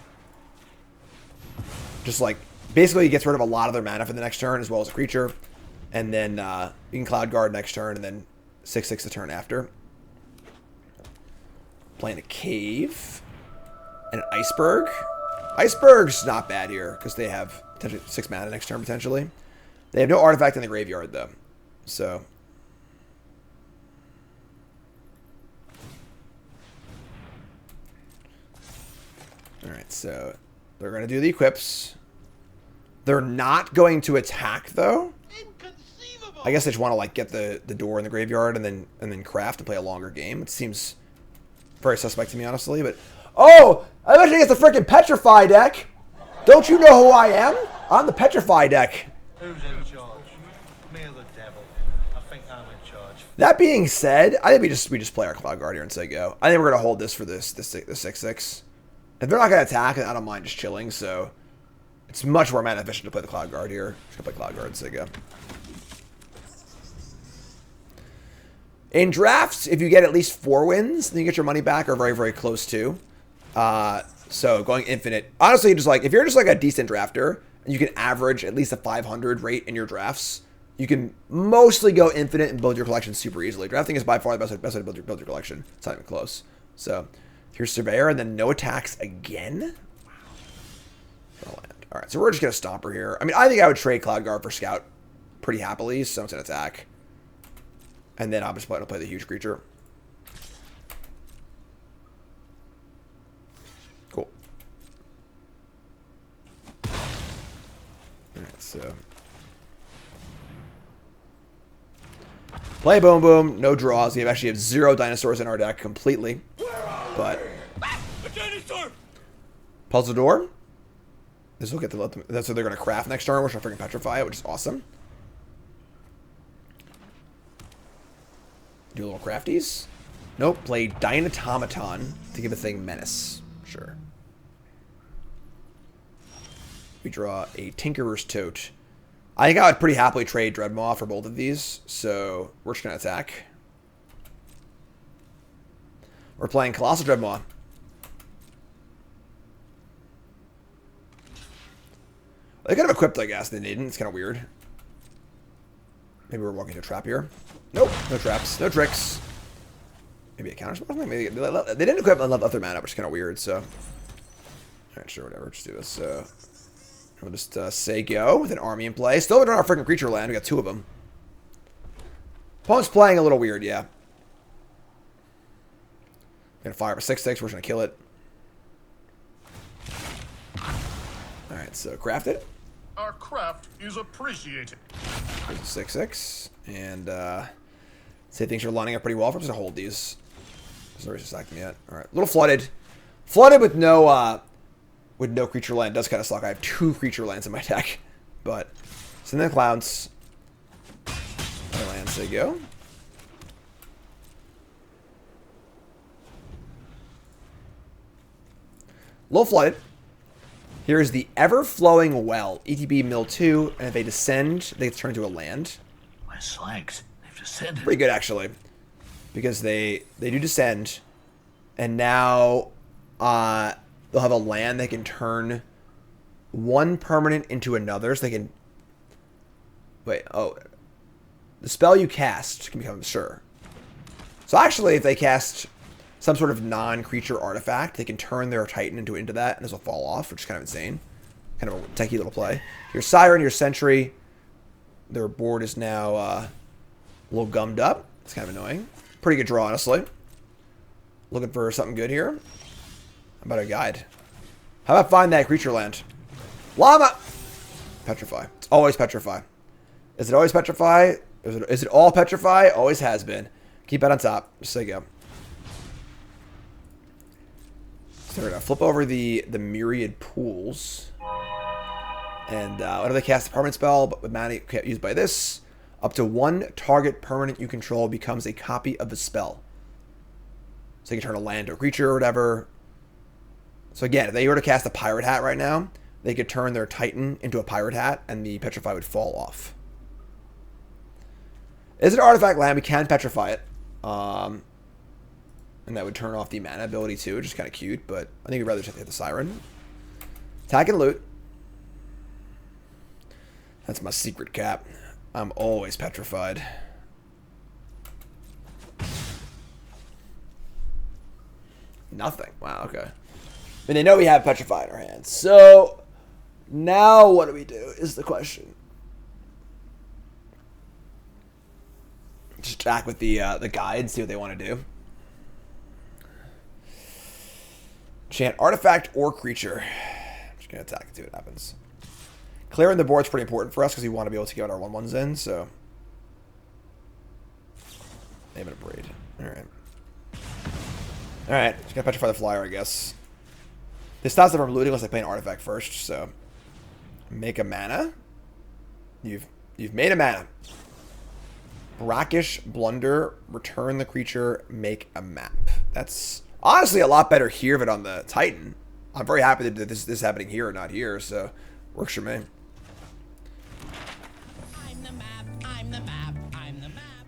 S1: Just like basically it gets rid of a lot of their mana for the next turn as well as a creature, and then you can Cloud Guard next turn and then 6/6 the turn after. Playing a Cave and an Iceberg. Iceberg's not bad here because they have potentially 6 mana next turn potentially. They have no artifact in the graveyard though, so. Alright, so they're going to do the equips. They're not going to attack, though. I guess they just want to like get the door in the graveyard and then craft and play a longer game. It seems very suspect to me, honestly. But oh, I bet it's the freaking Petrify deck. Don't you know who I am? I'm the Petrify deck.
S3: Who's in charge? Me or the devil? I think I'm in charge.
S1: That being said, I think we just play our Cloud Guard here and say go. I think we're gonna hold this for the 6/6. If they're not gonna attack, I don't mind just chilling. So it's much more mana efficient to play the Cloud Guard here. Just gonna play Cloud Guard and say go. In drafts, if you get at least 4 wins, then you get your money back, or very, very close to. So going infinite, honestly, just like if you're just like a decent drafter and you can average at least a 500 rate in your drafts, you can mostly go infinite and build your collection super easily. Drafting is by far the best way to build your collection. It's not even close. So here's Surveyor, and then no attacks again. Wow. All right, so we're just gonna Stomper here. I mean, I think I would trade Cloud Guard for Scout pretty happily. So it's an attack, and then obviously I'll play the huge creature. Cool. All right, so play Boom Boom, no draws. We actually have 0 dinosaurs in our deck completely. But Puzzle Door. This will get to that's what they're going to craft next turn, which will freaking Petrify it, which is awesome. Do a little crafties. Nope. Play Dynatomaton to give a thing menace. Sure. We draw a Tinkerer's Tote. I think I would pretty happily trade Dreadmaw for both of these, so we're just going to attack. We're playing Colossal Dreadmaw. They could have equipped, I guess. They didn't. It's kind of weird. Maybe we're walking into a trap here. Nope. No traps. No tricks. Maybe a counter spell? Maybe they didn't equip and left their mana, which is kind of weird, so. Alright, sure, whatever. Just do this. We'll just say go with an army in play. Still haven't drawn our freaking creature land. We got 2 of them. Opponent's playing a little weird, yeah. Gonna fire up a 6/6. We're just gonna kill it. Alright, so craft it.
S8: Our craft is appreciated.
S1: There's a 6/6. And say things are lining up pretty well for us to hold these. There's no reason to sack them yet. Alright. A little flooded. Flooded with no creature land does kind of suck. I have 2 creature lands in my deck. But send the clouds. Lands, they go. Little flooded. Here is the Ever-Flowing Well. ETB mill 2, and if they descend, they turn into a land.
S3: My slags, they've descended.
S1: Pretty good, actually. Because they do descend, and now they'll have a land they can turn one permanent into another, so they can... Wait, oh. The spell you cast can become sure. So actually, if they cast some sort of non-creature artifact, they can turn their Titan into that, and this will fall off, which is kind of insane. Kind of a techie little play. Your Siren, your Sentry. Their board is now a little gummed up. It's kind of annoying. Pretty good draw, honestly. Looking for something good here. How about a guide? How about find that creature land? Llama! Petrify. It's always Petrify. Is it always Petrify? Is it all Petrify? Always has been. Keep that on top. Just say go. So we're going to flip over the Myriad Pools. And whenever they cast a permanent spell, but with mana used by this, up to 1 target permanent you control becomes a copy of the spell. So you can turn a land to a creature or whatever. So again, if they were to cast a Pirate Hat right now, they could turn their Titan into a Pirate Hat, and the Petrify would fall off. Is it an artifact land? We can Petrify it. And that would turn off the mana ability too, which is kind of cute, but I think we'd rather just hit the Siren. Attack and loot. That's my secret cap. I'm always petrified. Nothing. Wow, okay. I mean, they know we have Petrify in our hands. So, now what do we do is the question. Just attack with the guide, see what they want to do. Chant artifact or creature. I'm just going to attack and see what happens. Clearing the board's pretty important for us because we want to be able to get our 1/1s in, so. Name it a braid. Alright. Alright, just going to Petrify the Flyer, I guess. This stops them from looting unless they play an artifact first, so. Make a mana. You've made a mana. Brackish Blunder, return the creature, make a map. That's honestly a lot better here than on the Titan. I'm very happy that this is happening here and not here, so works for me.
S7: I'm the map, I'm the map, I'm the map.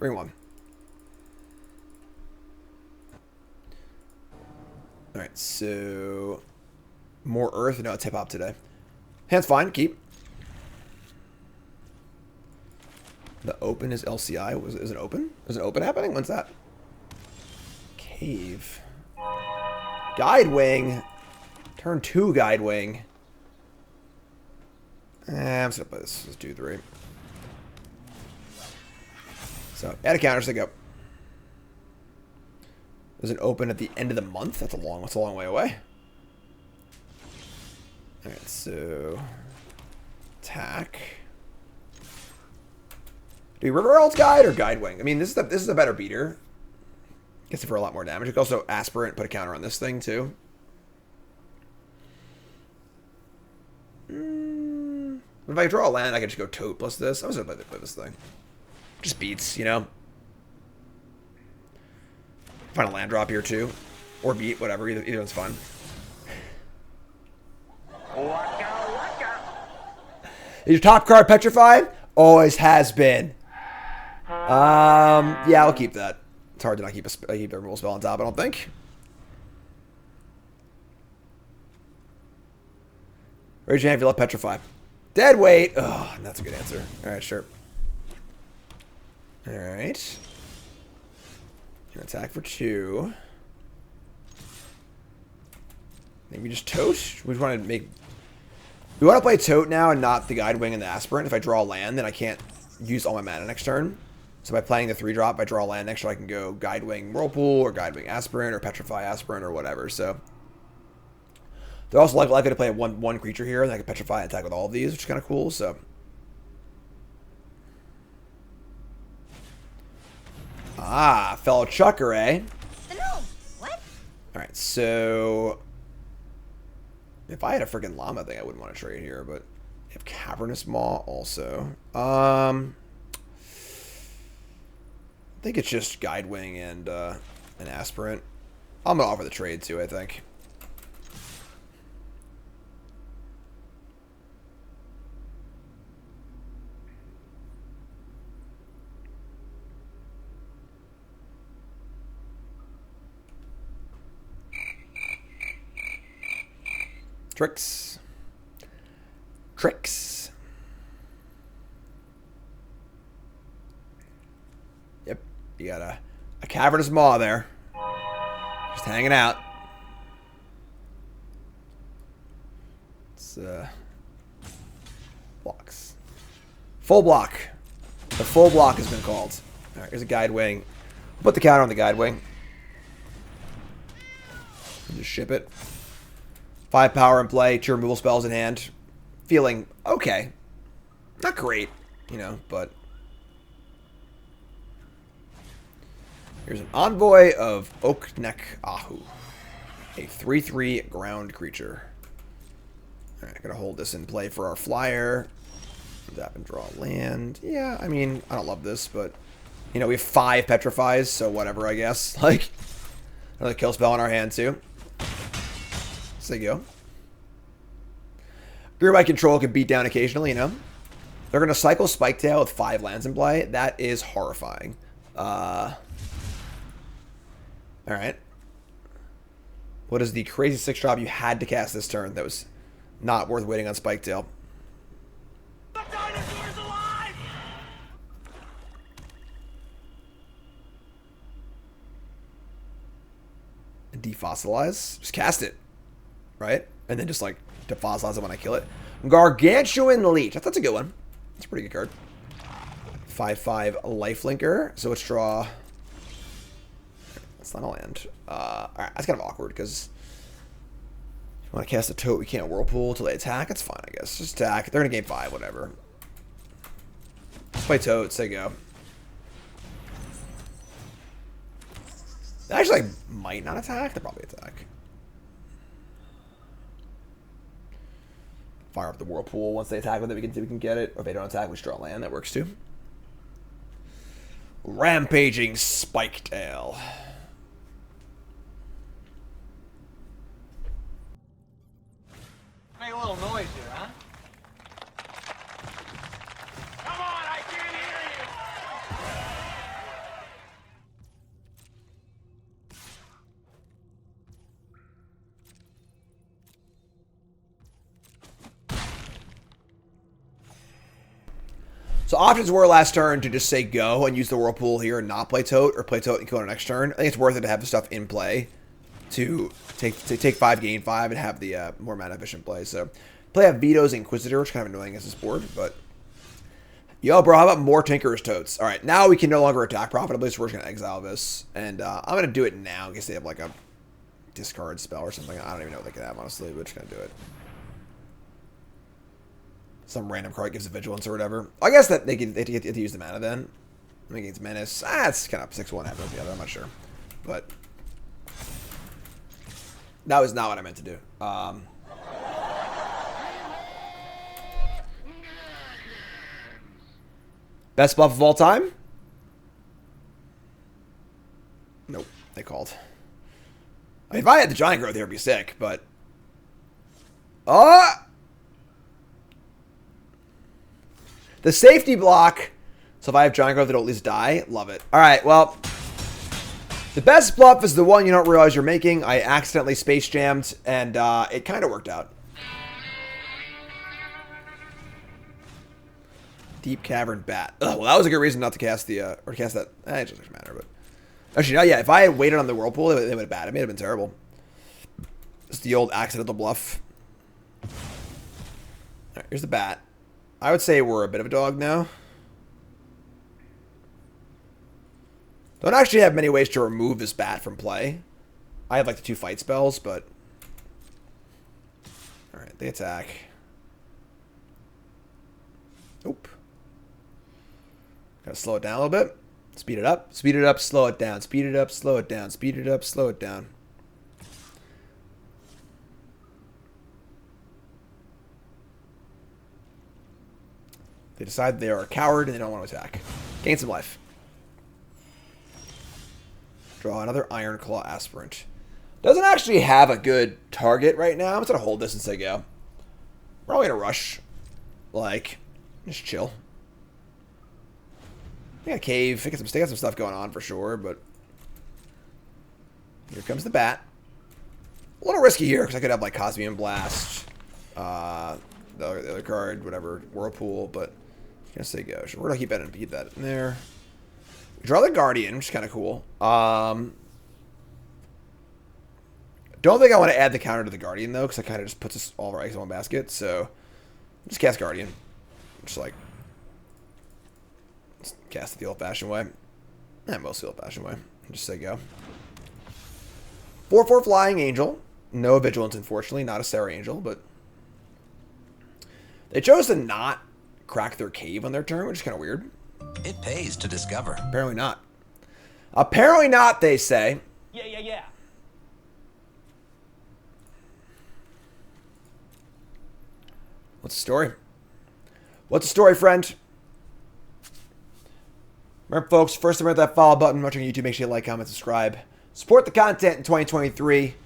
S1: Bring one. All right, so more earth. No, it's hip hop today. Hand's fine. Keep. The open is LCI. Is it open? Is it open happening? When's that? Cave. Guidewing. Turn 2 Guidewing. I'm just gonna play this. Let's do 3. So add a counter, so go. There's an open at the end of the month. That's a long way away. Alright, so attack. Do we River Herald's Guide or Guidewing? I mean, this is a better beater. Gets it for a lot more damage. You can also Aspirant, put a counter on this thing too. If I draw a land, I can just go Tote plus this. I was gonna play this thing. Just beats, you know. Find a land drop here too, or beat, whatever. Either one's fun. Is your top card Petrify? Always has been. Yeah, I'll keep that. It's hard to not keep a removal spell on top, I don't think. Raise your hand if you love Petrify. Dead weight. Oh, that's a good answer. Alright, sure. Alright. Attack for 2. Maybe just Tote. We want to make. We want to play Tote now and not the Guidewing and the Aspirant. If I draw a land, then I can't use all my mana next turn. So by playing the 3-drop, I draw a land next turn, I can go Guidewing Whirlpool or Guidewing Aspirant or Petrify Aspirant or whatever. So they're also likely to play a one creature here, and I can Petrify and attack with all of these, which is kind of cool. So. Ah, fellow Chucker, eh?
S5: No. What?
S1: Alright, so if I had a freaking llama thing, I wouldn't want to trade here, but I have Cavernous Maw also. I think it's just Guidewing and an Aspirant. I'm gonna offer the trade too, I think. Tricks. Yep, you got a Cavernous Maw there. Just hanging out. It's blocks. Full block. The full block has been called. Alright, here's a Guidewing. Put the counter on the Guidewing. Just ship it. 5 power in play, 2 removal spells in hand. Feeling okay. Not great, you know, but. Here's an Envoy of Oakneck Ahu. A 3/3 ground creature. Alright, I'm going to hold this in play for our flyer. Tap and draw land. Yeah, I mean, I don't love this, but. You know, we have 5 Petrifies, so whatever, I guess. Like, another kill spell in our hand, too. There you go. Gear by Control can beat down occasionally, you know. They're going to cycle Spiketail with 5 lands in play. That is horrifying. Alright. What is the crazy 6-drop you had to cast this turn that was not worth waiting on Spiketail?
S3: The dinosaur's alive!
S1: Defossilize? Just cast it. Right? And then just like defossilize it when I kill it. Gargantuan Leech. That's a good one. That's a pretty good card. 5/5 Lifelinker. So let's draw. That's not a land. Alright, that's kind of awkward because if you want to cast a Tote, we can't Whirlpool till they attack. That's fine, I guess. Just attack. They're going to game 5, whatever. Let's play Tote. Say go. They actually might not attack. They'll probably attack. Fire up the Whirlpool. Once they attack with it, we can get it. Or if they don't attack, we just draw land. That works too. Rampaging Spiketail.
S3: Make a little noise here, huh? Come on, I can't hear you!
S1: So options were last turn to just say go and use the Whirlpool here and not play Tote, or play Tote and kill on next turn. I think it's worth it to have the stuff in play to take 5, gain 5, and have the more mana efficient play. So play have Veto's Inquisitor, which is kind of annoying as this board, but yo, bro, how about more Tinker's Totes? All right, now we can no longer attack profitably, so we're just gonna exile this, and I'm gonna do it now in case they have like a discard spell or something. I don't even know what they could have, honestly. We're just gonna do it. Some random card gives a vigilance or whatever. I guess that they get to use the mana then. I mean, it's menace. It's kind of 6-1 happens the other. I'm not sure, but that was not what I meant to do. Best bluff of all time? Nope, they called. I mean, if I had the giant growth here, it'd be sick, but the safety block. So if I have giant growth, it'll at least die. Love it. All right, well, the best bluff is the one you don't realize you're making. I accidentally space jammed, and it kind of worked out. Deep Cavern Bat. Ugh, well, that was a good reason not to cast the, or cast that. It just doesn't matter, but. Actually, no, yeah, if I had waited on the Whirlpool, they would have batted. It may have been terrible. It's the old accidental bluff. All right, here's the bat. I would say we're a bit of a dog now. Don't actually have many ways to remove this bat from play. I have like the 2 fight spells, but. All right, they attack. Nope. Gotta slow it down a little bit. Speed it up, slow it down. Speed it up, slow it down. Speed it up, slow it down. They decide they are a coward and they don't want to attack. Gain some life. Draw another Iron Claw Aspirant. Doesn't actually have a good target right now. I'm just going to hold this and say go. We're probably going to rush. Like, just chill. They got a cave. They got some stuff going on for sure, but here comes the bat. A little risky here because I could have like Cosmium Blast, the other card, whatever, Whirlpool, but I'm gonna say go. We're gonna keep that in there. Draw the Guardian, which is kind of cool. Don't think I want to add the counter to the Guardian though, because it kind of just puts us all of our eggs in one basket. So just cast Guardian, just like. Cast it the old-fashioned way. Mostly old-fashioned way. Just say go. 4/4 Flying Angel. No Vigilance, unfortunately. Not a Sarah Angel, but they chose to not crack their cave on their turn, which is kind of weird.
S7: It pays to discover.
S1: Apparently not. Apparently not, they say.
S2: Yeah.
S1: What's the story? What's the story, friend? Remember, folks, first remember that follow button. Watching YouTube, make sure you like, comment, subscribe. Support the content in 2023.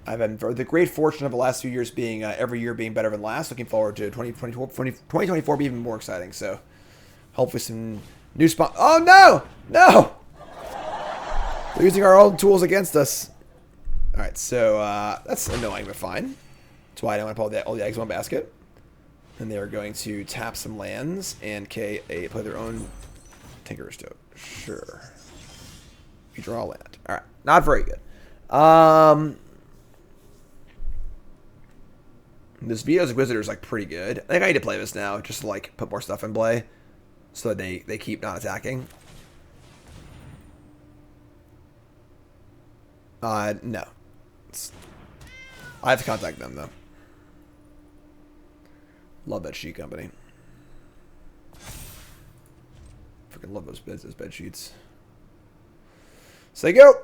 S1: I've had the great fortune of the last few years being, every year being better than last. Looking forward to 2024 be even more exciting. So, hopefully some new spot. Oh, no! No! They're using our own tools against us. All right, so that's annoying, but fine. That's why I don't want to put all the eggs in one basket. And they are going to tap some lands and play their own Tinker's Tote. Sure. We draw land. All right. Not very good. This Veto's Inquisitor is like pretty good. I think I need to play this now just to like put more stuff in play so that they keep not attacking. No. I have to contact them though. Love that sheet company. Freaking love those bed sheets. Say go.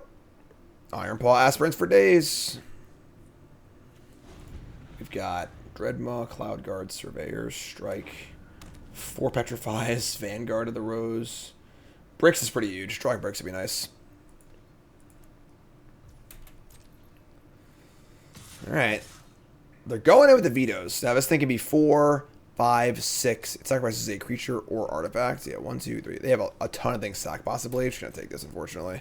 S1: Iron Paw Aspirants for days. We've got Dreadmaw, Cloud Guard, Surveyors, Strike, 4 Petrifies, Vanguard of the Rose. Bricks is pretty huge. Drawing bricks would be nice. Alright. They're going in with the vetoes. Now this thing can be 4, 5, 6. It sacrifices a creature or artifact. Yeah, 1, 2, 3. They have a ton of things stacked possibly. I'm just going to take this, unfortunately.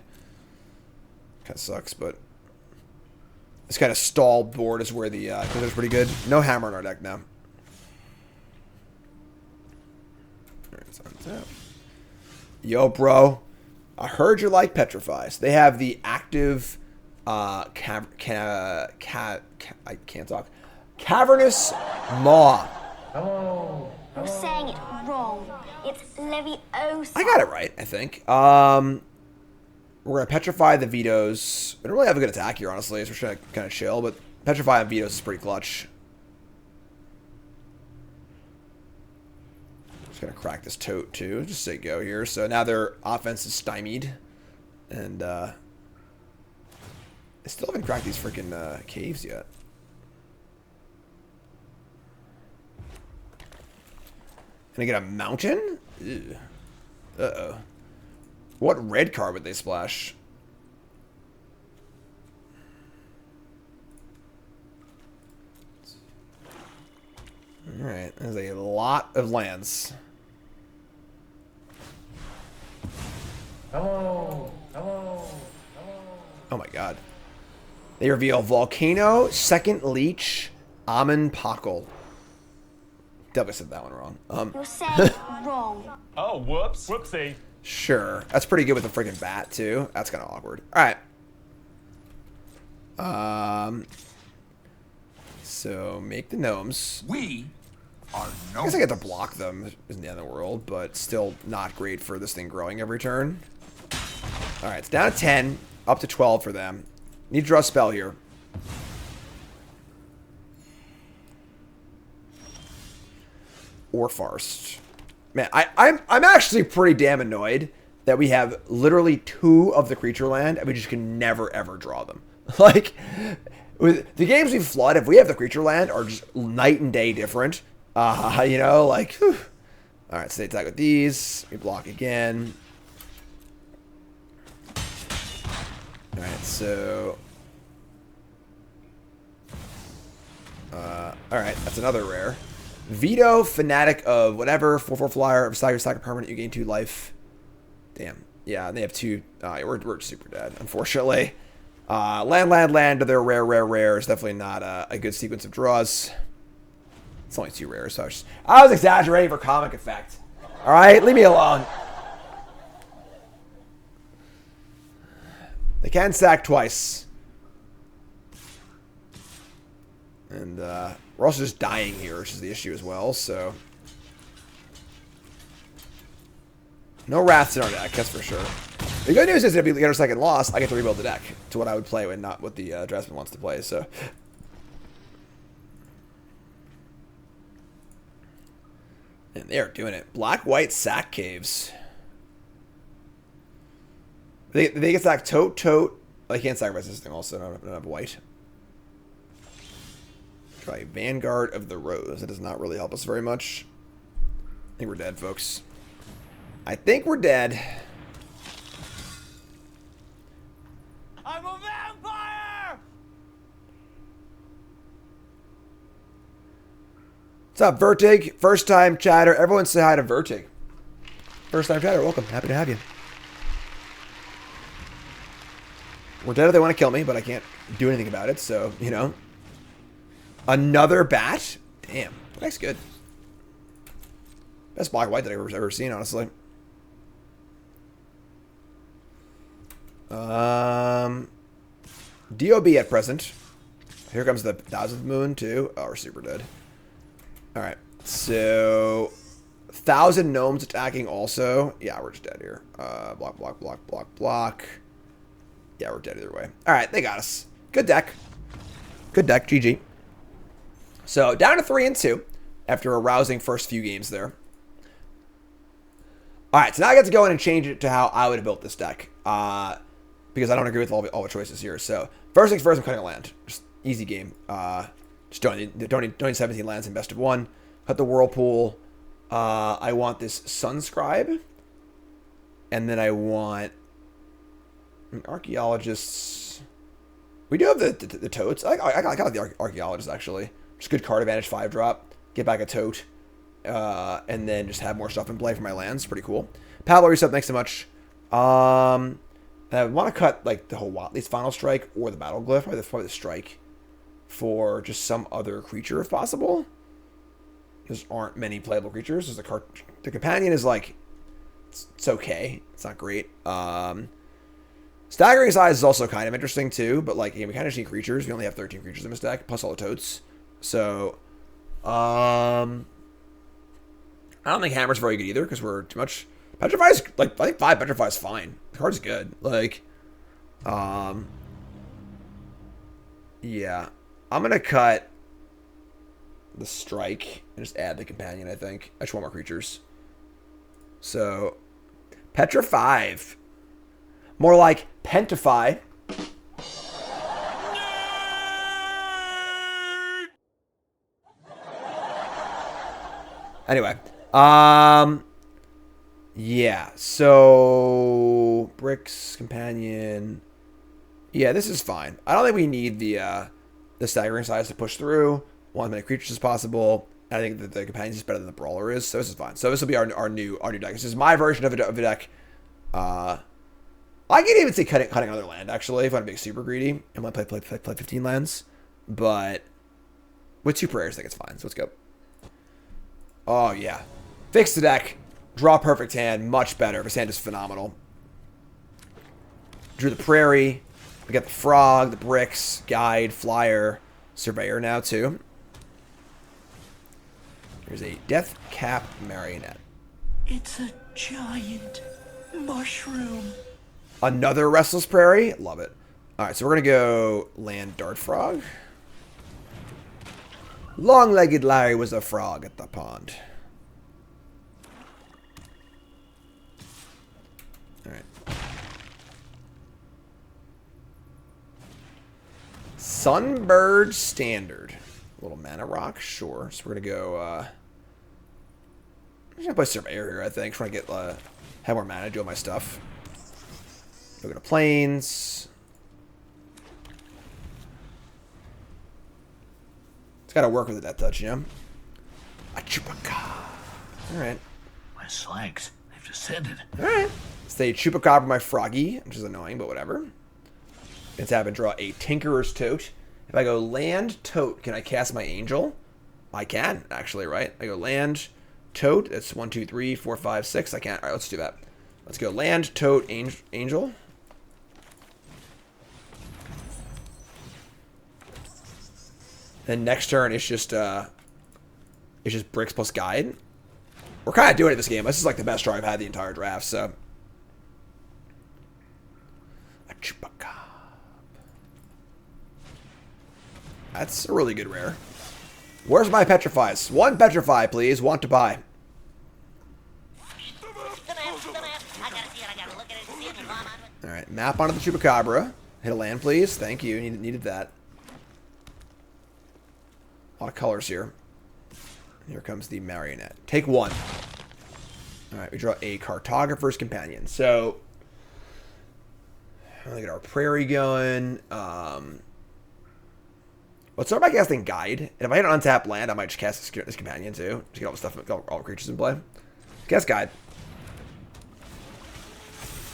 S1: Kind of sucks, but this kind of stalled board is where the Inquisitor's pretty good. No hammer in our deck now. Right. Cards untapped. Yo, bro. I heard you like Petrify. So they have the active I can't talk. Cavernous Maw.
S9: You're saying it wrong. It's Leviosa.
S1: I got it right, I think. We're going to Petrify the Vetoes. We don't really have a good attack here, honestly, so we're trying to kind of chill, but Petrify and Vetoes is pretty clutch. Just going to crack this tote, too. Just say go here. So now their offense is stymied. And, they still haven't cracked these freaking caves yet. Can I get a mountain? Ew. Uh-oh. What red card would they splash? Alright, there's a lot of lands.
S3: Hello. Hello.
S1: Oh my god. They reveal Volcano, Second Leech, Amun Pockle. Definitely said that one wrong.
S9: You're saying it wrong.
S2: Oh, whoops. Whoopsie.
S1: Sure. That's pretty good with the freaking bat, too. That's kind of awkward. Alright. So, make the gnomes.
S4: We are
S1: I guess I get to block them. Isn't the end of the world, but still not great for this thing growing every turn. Alright, it's down to 10. Up to 12 for them. Need to draw a spell here. Or Farst. Man, I'm actually pretty damn annoyed that we have literally 2 of the creature land and we just can never ever draw them. Like, with the games we flood, if we have the creature land, are just night and day different. You know, like, whew. All right, so they attack with these. We block again. All right, so. All right, that's another rare. Veto, Fanatic of whatever, 4/4 flyer, of sack permanent, you gain 2 life. Damn. Yeah, they have 2. We're super dead, unfortunately. Land to their rare is definitely not a good sequence of draws. It's only 2 rares, so I was exaggerating for comic effect. Alright, leave me alone. They can sack twice. And, we're also just dying here, which is the issue as well, so. No Wraths in our deck, that's for sure. The good news is if we get our second loss, I get to rebuild the deck to what I would play and not what the Draftsmith wants to play, so. And they are doing it. Black-white sack caves. They get sack tote. Oh, they can't sacrifice this thing also, not have white. Try Vanguard of the Rose. That does not really help us very much. I think we're dead, folks. I think we're dead.
S2: I'm a vampire!
S1: What's up, Vertig? First time chatter. Everyone say hi to Vertig. First time chatter. Welcome. Happy to have you. We're dead if they want to kill me, but I can't do anything about it, so, you know. Another bat? Damn. That's good. Best black white that I've ever seen, honestly. DOB at present. Here comes the 1000th moon, too. Oh, we're super dead. Alright. So, 1,000 gnomes attacking also. Yeah, we're just dead here. Block. Yeah, we're dead either way. Alright, they got us. Good deck. Good deck. GG. So, down to 3 and 2 after a rousing first few games there. Alright, so now I get to go in and change it to how I would have built this deck. Because I don't agree with all the choices here. So, first things first, I'm cutting a land. Just easy game. Just don't need 17 lands in best of 1. Cut the Whirlpool. I want this Sunscribe. And then I want Archaeologists. We do have the totes. I got the Archaeologists, actually. Just good card advantage, 5-drop. Get back a tote. And then just have more stuff in play for my lands. Pretty cool. Pablo reset, thanks so much. I want to cut like the whole Watley's Final Strike or the Battle Glyph. Probably the strike for just some other creature if possible. There aren't many playable creatures. There's the companion is like, it's okay. It's not great. Staggering size is also kind of interesting too, but like, we kind of just need creatures. We only have 13 creatures in this deck, plus all the totes. So, I don't think Hammer's very good either, because we're too much. Petrify's, like, I think 5 Petrify is fine. The card's good. Like, yeah. I'm going to cut the strike and just add the companion, I think. I just want more creatures. So, Petrify. More like Petrify. Anyway, yeah, so bricks, companion. Yeah, this is fine. I don't think we need the staggering size to push through. Want as many creatures as possible. I think that the companion is better than the brawler is, so this is fine. So this will be our new deck. This is my version of a deck. I could even say cutting another land actually if I'm being super greedy and want to play 15 lands, but with 2 prayers, I think it's fine. So let's go. Oh yeah, fix the deck. Draw perfect hand, much better. This hand is phenomenal. Drew the prairie. We got the frog, the bricks, guide, flyer, surveyor now too. There's a death cap marionette.
S10: It's a giant mushroom.
S1: Another restless prairie. Love it. All right, so we're gonna go land dart frog. Long-legged Larry was a frog at the pond. All right. Sunbird Standard. A little mana rock, sure. So we're gonna go. I'm just gonna play Surveyor here. I think. Trying to get have more mana, do all my stuff. Go to Plains. It's got to work with the Death Touch, you know? A Chupacabra. Alright.
S10: My slangs, they've descended.
S1: Alright. Stay Chupacabra my Froggy, which is annoying, but whatever. Let's have it draw a Tinkerer's Tote. If I go land Tote, can I cast my Angel? I can, actually, right? I go land Tote. That's 1, 2, 3, 4, 5, 6. I can't. Alright, let's do that. Let's go land Tote Angel. Then next turn it's just bricks plus guide. We're kind of doing it this game. This is like the best draw I've had the entire draft. So a Chupacabra. That's a really good rare. Where's my Petrifies? 1 Petrify, please. Want to buy. All right, map onto the Chupacabra. Hit a land, please. Thank you. Needed that. A lot of colors here. Here comes the marionette. Take 1. All right, we draw a Cartographer's Companion. So, I'm gonna get our prairie going. Let's start by casting Guide. And if I hit an untapped land, I might just cast this Companion too. Just get all the stuff, all the creatures in play. Cast Guide.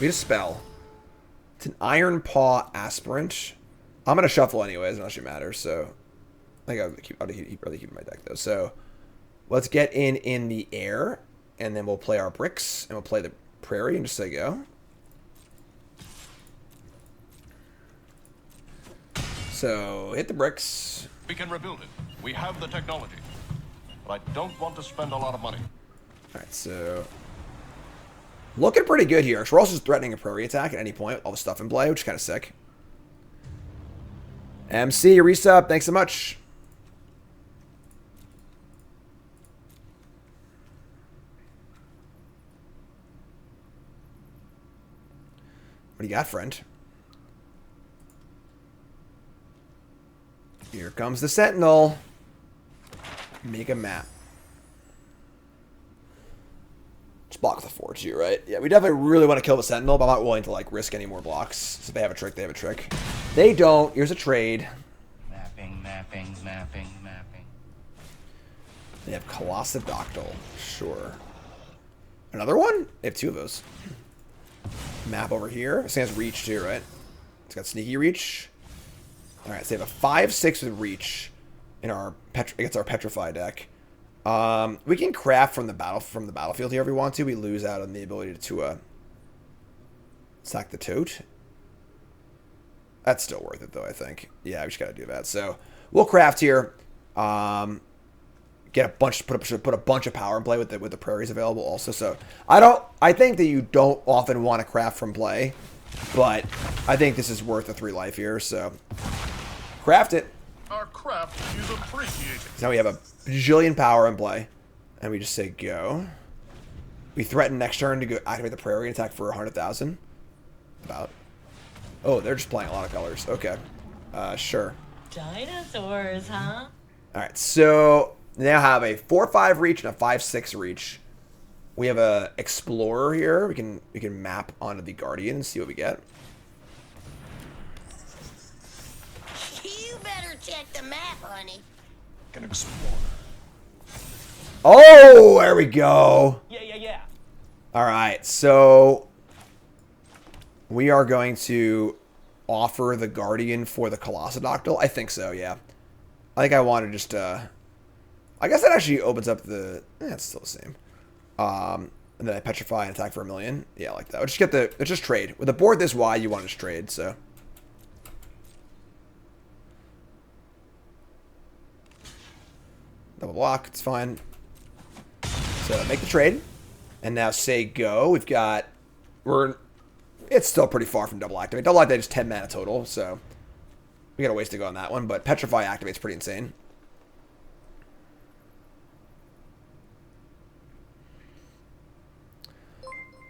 S1: We need a spell. It's an Iron Paw Aspirant. I'm gonna shuffle anyways, unless it matters. So. I think I'll probably keep my deck though. So let's get in the air, and then we'll play our bricks, and we'll play the prairie, and just say go. So hit the bricks.
S8: We can rebuild it. We have the technology. But I don't want to spend a lot of money.
S1: Alright, so looking pretty good here. So we're also just threatening a prairie attack at any point, all the stuff in play, which is kind of sick. MC, resub, thanks so much. What do you got, friend? Here comes the Sentinel. Make a map. Just block the forge here, right? Yeah, we definitely really want to kill the Sentinel, but I'm not willing to like risk any more blocks. So if they have a trick, they have a trick. They don't. Here's a trade.
S10: Mapping, mapping, mapping, mapping.
S1: They have Colossadoctyl. Sure. Another one? They have 2 of those. Map over here. This thing has reach too, right? It's got sneaky reach. Alright, so they have a 5/6 with reach in our against our Petrify deck. We can craft from the battlefield here if we want to. We lose out on the ability to sack the tote. That's still worth it though, I think. Yeah, we just gotta do that. So we'll craft here. Get a bunch, put a bunch of power in play with the prairies available also. So I think that you don't often want to craft from play, but I think this is worth a 3 life here. So craft it.
S8: Our craft is appreciated.
S1: So now we have a bajillion power in play, and we just say go. We threaten next turn to go activate the prairie and attack for 100,000. About. Oh, they're just playing a lot of colors. Okay. Sure.
S5: Dinosaurs, huh?
S1: Alright, so now have a 4/5 reach and a 5/6 reach. We have a explorer here. We can map onto the guardian and see what we get.
S9: You better check the map, honey.
S8: Can explore.
S1: Oh, there we go.
S10: Yeah.
S1: Alright, so we are going to offer the guardian for the Colossadoctyl. I think so, yeah. I think I want to just, I guess that actually opens up the, it's still the same. And then I Petrify and attack for 1 million. Yeah, I like that. Let's just trade. With a board this wide, you want to just trade, so. Double block, it's fine. So make the trade. And now say go. It's still pretty far from double activate. Double activate is 10 mana total, so we got a ways to go on that one, but Petrify activates pretty insane.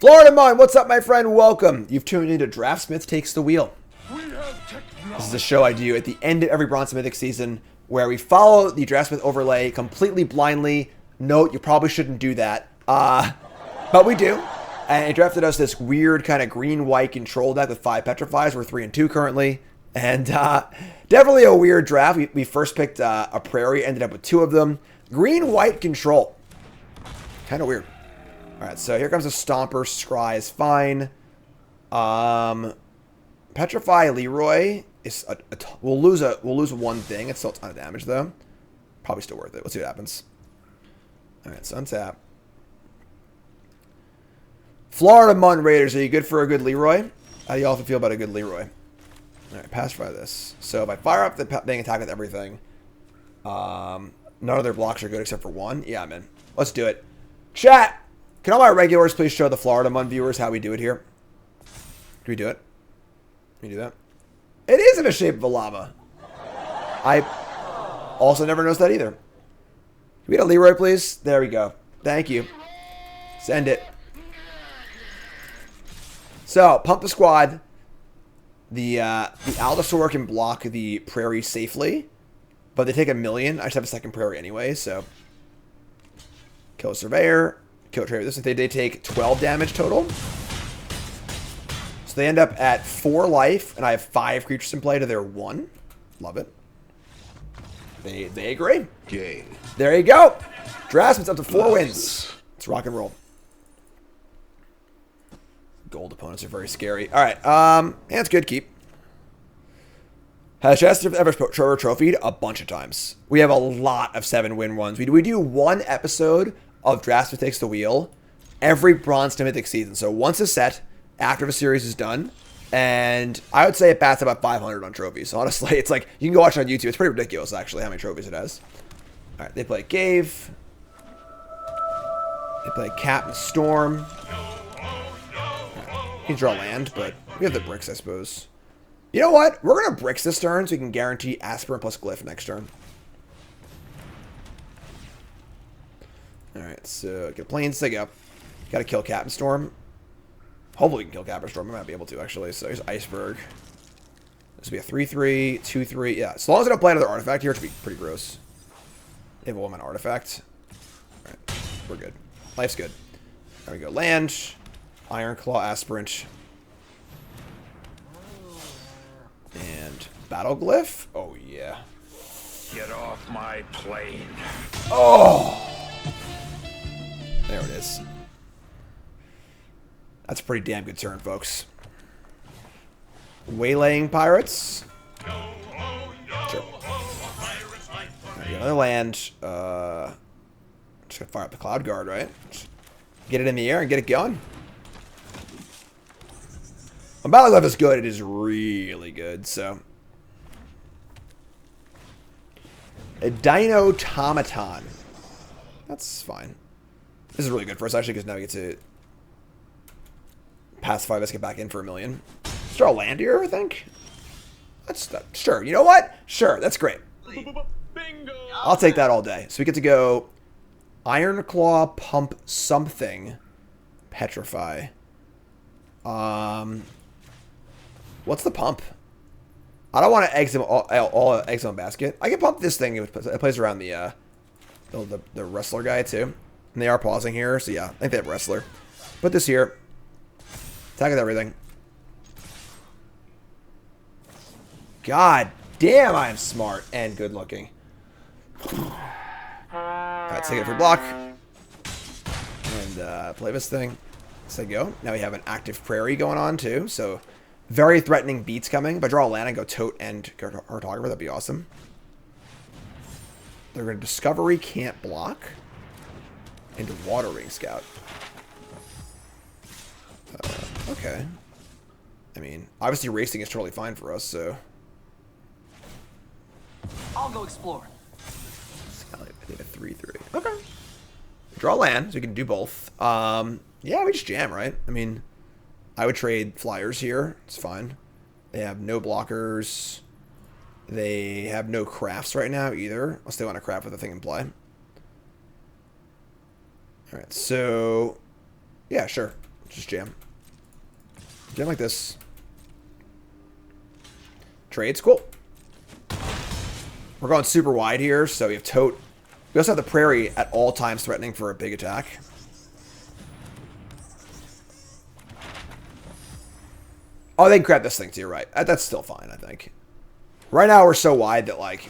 S1: Florida Mon, what's up, my friend? Welcome. You've tuned into Draftsmith Takes the Wheel. This is a show I do at the end of every Bronze Mythic season where we follow the Draftsmith overlay completely blindly. Note, you probably shouldn't do that. But we do. And it drafted us this weird kind of green-white control deck with 5 Petrifies. We're 3-2 currently. And definitely a weird draft. We first picked a Prairie, ended up with 2 of them. Green-white control. Kind of weird. Alright, so here comes a Stomper. Scry is fine. Petrify Leroy is we'll lose one thing. It's still a ton of damage though. Probably still worth it. Let's see what happens. Alright, so untap. Florida Mun Raiders, are you good for a good Leroy? How do you all feel about a good Leroy? Alright, pacify this. So if I fire up the bang attack with everything, none of their blocks are good except for 1. Yeah, I'm in. Let's do it. Chat! Can all my regulars please show the Florida Mun viewers how we do it here? Do we do it? Can we do that? It is in the shape of a llama. I also never noticed that either. Can we get a Leroy, please? There we go. Thank you. Send it. So, pump the squad. The Allosaur can block the Prairie safely, but they take 1 million. I just have a second Prairie anyway, so. Kill a Surveyor. Kill a Trader. This they take 12 damage total. So they end up at 4 life, and I have 5 creatures in play to their 1. Love it. They agree.
S4: Game.
S1: There you go. Draftsman's up to 4 wins. Let's rock and roll. Gold opponents are very scary. All right. That's good. Keep. Has Chester ever trophied? A bunch of times. We have a lot of 7-win ones. We do 1 episode of Draftsmith Takes the Wheel every Bronze to Mythic season. So once a set after the series is done. And I would say it bats about 500 on trophies. Honestly, it's like, you can go watch it on YouTube. It's pretty ridiculous, actually, how many trophies it has. All right, they play Cave. They play Captain Storm. You can draw land, but we have the bricks, I suppose. You know what? We're going to bricks this turn so we can guarantee Aspirin plus Glyph next turn. Alright, so get Plains Sig up. Got to kill Captain Storm. Hopefully we can kill Captain Storm. I might be able to, actually. So here's Iceberg. This will be a 3-3, 2-3. Yeah, as long as I don't play another artifact here, it should be pretty gross. They have a 1-mana artifact. Alright, we're good. Life's good. There we go. Land. Iron Claw Aspirant. And Battle Glyph. Oh, yeah.
S4: Get off my plane.
S1: Oh! There it is. That's a pretty damn good turn, folks. Waylaying Pirates. Sure. Right, another land. Just gonna fire up the Cloud Guard, right? Just get it in the air and get it going. When Battle Glaive is good, it is really good, so. A Dino Tomaton. That's fine. This is really good for us, actually, because now we get to pacify this, get back in for 1 million. Let's draw a land here, I think. Sure. You know what? Sure, that's great.
S2: Bingo!
S1: I'll take that all day. So we get to go Iron Claw, pump something, Petrify. What's the pump? I don't want to exit all eggs on basket. I can pump this thing. It plays around the wrestler guy too. And they are pausing here, so yeah, I think they have wrestler. Put this here. Attack with everything. God damn, I am smart and good looking. Alright, take it for block. And play this thing. So go. Now we have an active prairie going on too, so very threatening beats coming. If I draw a land and go Tote and Cartographer, that'd be awesome. They're going to Discovery, can't block. Into Watering Scout. Okay. I mean, obviously racing is totally fine for us, so.
S10: I'll go explore.
S1: I need a 3/3. Okay. Draw land, so we can do both. Yeah, we just jam, right? I mean, I would trade flyers here. It's fine. They have no blockers. They have no crafts right now either, unless they want to craft with the thing in play. Alright, so yeah, sure. Just jam. Jam like this. Trades, cool. We're going super wide here, so we have Tote. We also have the Prairie at all times threatening for a big attack. Oh, they can grab this thing too, right? That's still fine, I think. Right now we're so wide that, like,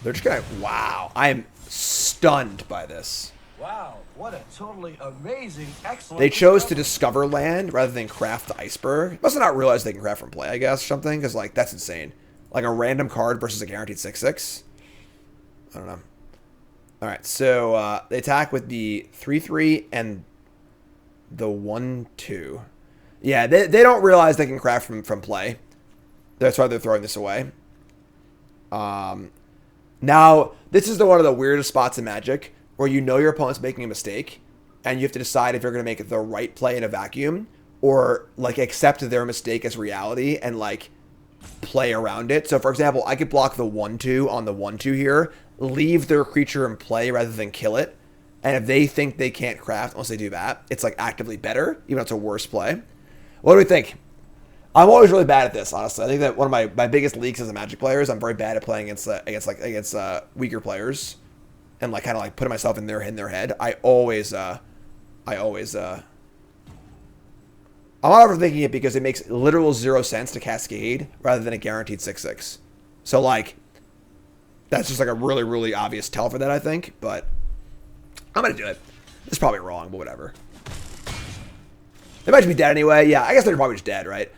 S1: they're just gonna... Wow, I am stunned by this.
S10: Wow, what a totally amazing, excellent...
S1: They chose to discover land rather than craft the Iceberg. Must have not realized they can craft from play, I guess, or something, because, like, that's insane. Like a random card versus a guaranteed 6/6. I don't know. Alright, so they attack with the 3/3 and the 1/2. Yeah, they don't realize they can craft from play. That's why they're throwing this away. Now, this is one of the weirdest spots in Magic where you know your opponent's making a mistake and you have to decide if you're going to make the right play in a vacuum or, like, accept their mistake as reality and, like, play around it. So, for example, I could block the 1/2 on the 1/2 here, leave their creature in play rather than kill it. And if they think they can't craft unless they do that, it's, like, actively better, even though it's a worse play. What do we think? I'm always really bad at this, honestly. I think that one of my biggest leaks as a Magic player is I'm very bad at playing against weaker players, and like kind of like putting myself in their head. I'm not overthinking it because it makes literal 0 sense to cascade rather than a guaranteed 6/6. So like, that's just like a really, really obvious tell for that, I think. But I'm gonna do it. It's probably wrong, but whatever. They might just be dead anyway. Yeah, I guess they're probably just dead, right?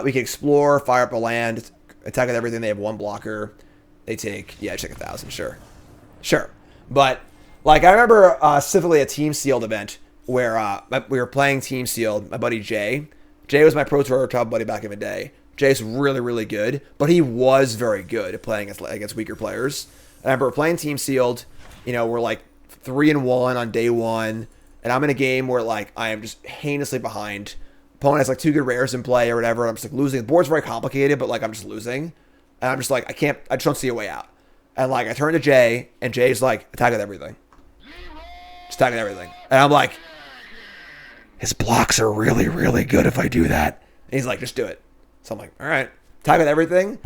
S1: We can explore, fire up a land, attack with everything. They have 1 blocker. They take, yeah, just take 1,000, sure. Sure. But, like, I remember specifically a Team Sealed event where we were playing Team Sealed, my buddy Jay. Jay was my Pro Tour top buddy back in the day. Jay's really, really good, but he was very good at playing against weaker players. I remember playing Team Sealed, you know, we're like 3-1 on day 1. And I'm in a game where, like, I am just heinously behind. Opponent has, like, 2 good rares in play or whatever. I'm just, like, losing. The board's very complicated, but, like, I'm just losing. And I'm just, like, I just don't see a way out. And, like, I turn to Jay, and Jay's, like, attack with everything. Just attack with everything. And I'm like, his blocks are really, really good if I do that. And he's like, just do it. So I'm like, all right. Attack with everything.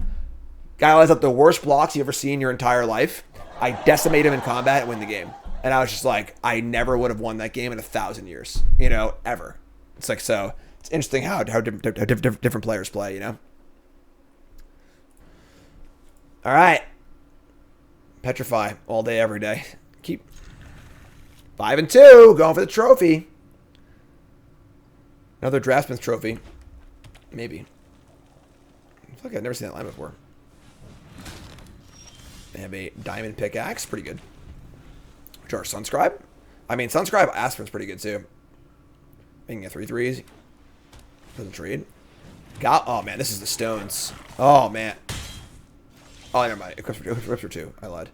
S1: Guy lines up the worst blocks you ever see in your entire life. I decimate him in combat and win the game. And I was just like, I never would have won that game in 1,000 years, you know, ever. It's like, so it's interesting how different players play, you know. All right, Petrify all day, every day. Keep 5-2, going for the trophy. Another Draftsmith trophy, maybe. I feel like I've never seen that line before. They have a diamond pickaxe, pretty good. Charge Sunscribe. I mean, Sunscribe Aspirin's pretty good too. Making a 3/3s. Doesn't trade. Oh man, this is the stones. Oh man. Oh, never mind. Equips for 2. I lied.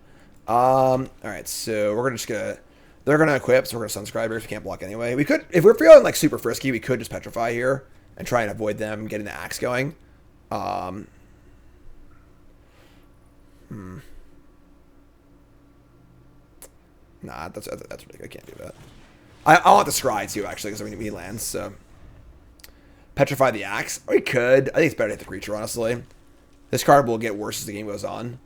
S1: Alright, so we're just gonna... They're gonna equip, so we're gonna Sunscribe if we can't block anyway. We could, if we're feeling like super frisky, we could just Petrify here and try and avoid them getting the axe going. Nah, that's ridiculous. I can't do that. I want the Scry too, actually, because I mean he lands. So Petrify the axe. We could. I think it's better to hit the creature, honestly. This card will get worse as the game goes on.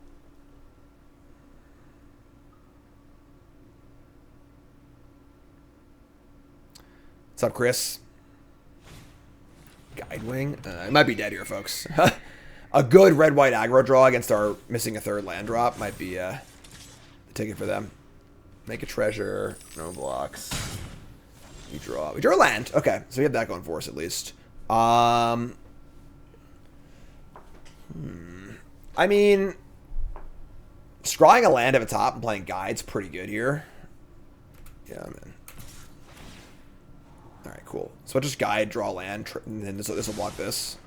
S1: What's up, Chris? Guidewing? It might be dead here, folks. A good red-white aggro draw against our missing a third land drop might be the ticket for them. Make a treasure. No blocks. We draw. We draw a land. Okay, so we have that going for us at least. I mean, scrying a land at the top and playing guide's pretty good here. Yeah, man. All right, cool. So I'll just guide, draw land, and then this will block this.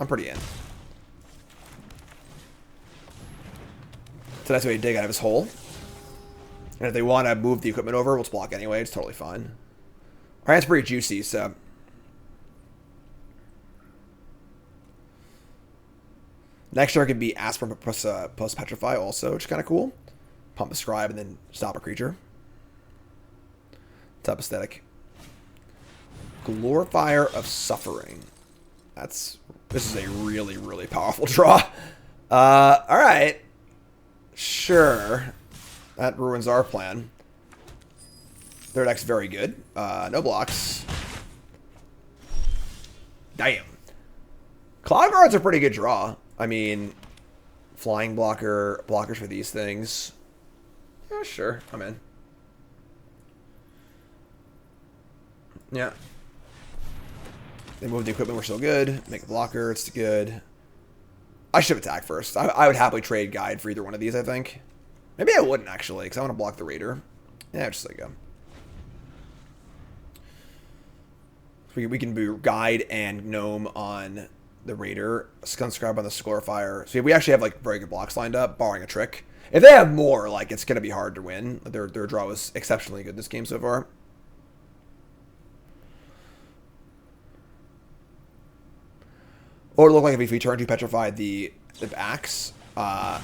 S1: I'm pretty in. So that's why you dig out of his hole. And if they want to move the equipment over, we'll just block anyway. It's totally fine. Our hand's pretty juicy, so... Next turn could be Aspirin plus Petrify also, which is kind of cool. Pump a Scribe and then stop a creature. Top aesthetic. Glorifier of Suffering. This is a really, really powerful draw. Alright. Sure. That ruins our plan. Their deck's very good. No blocks. Damn. Cloud Guard's a pretty good draw. I mean, flying blockers for these things. Yeah, sure. I'm in. Yeah. They moved the equipment, we're still good. Make a blocker, it's good. I should have attacked first. I would happily trade guide for either one of these, I think. Maybe I wouldn't, actually, because I want to block the Raider. Yeah, just like go. We can do guide and gnome on the Raider. Sunscribe on the Glorifier. So we actually have like very good blocks lined up, barring a trick. If they have more, like it's gonna be hard to win. Their draw was exceptionally good this game so far. What would it look like if we turn to Petrify the axe? The